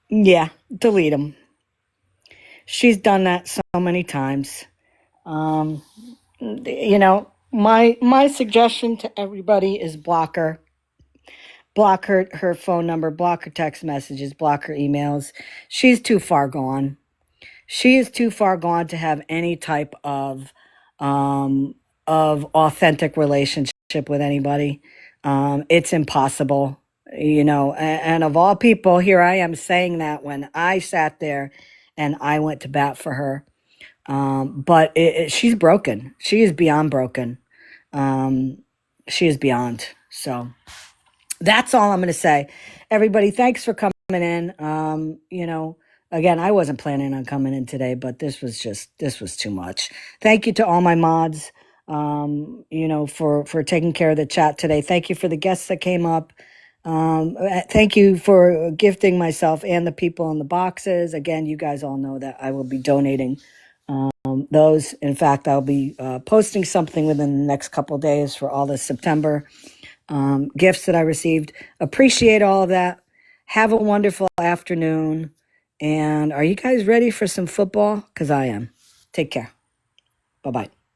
Yeah, delete them. She's done that so many times. My suggestion to everybody is block her. Block her phone number, block her text messages, block her emails. She's too far gone. She is too far gone to have any type um, of authentic relationship with anybody. It's impossible, and of all people, here I am saying that when I sat there and I went to bat for her. But she's broken. She is beyond broken. She is beyond. So that's all I'm going to say. Everybody, thanks for coming in. Again, I wasn't planning on coming in today, but this was too much. Thank you to all my mods, for taking care of the chat today. Thank you for the guests that came up. Thank you for gifting myself and the people in the boxes. Again, you guys all know that I will be donating those. In fact, I'll be posting something within the next couple of days for all the September gifts that I received. Appreciate all of that. Have a wonderful afternoon. And are you guys ready for some football? Because I am. Take care. Bye-bye.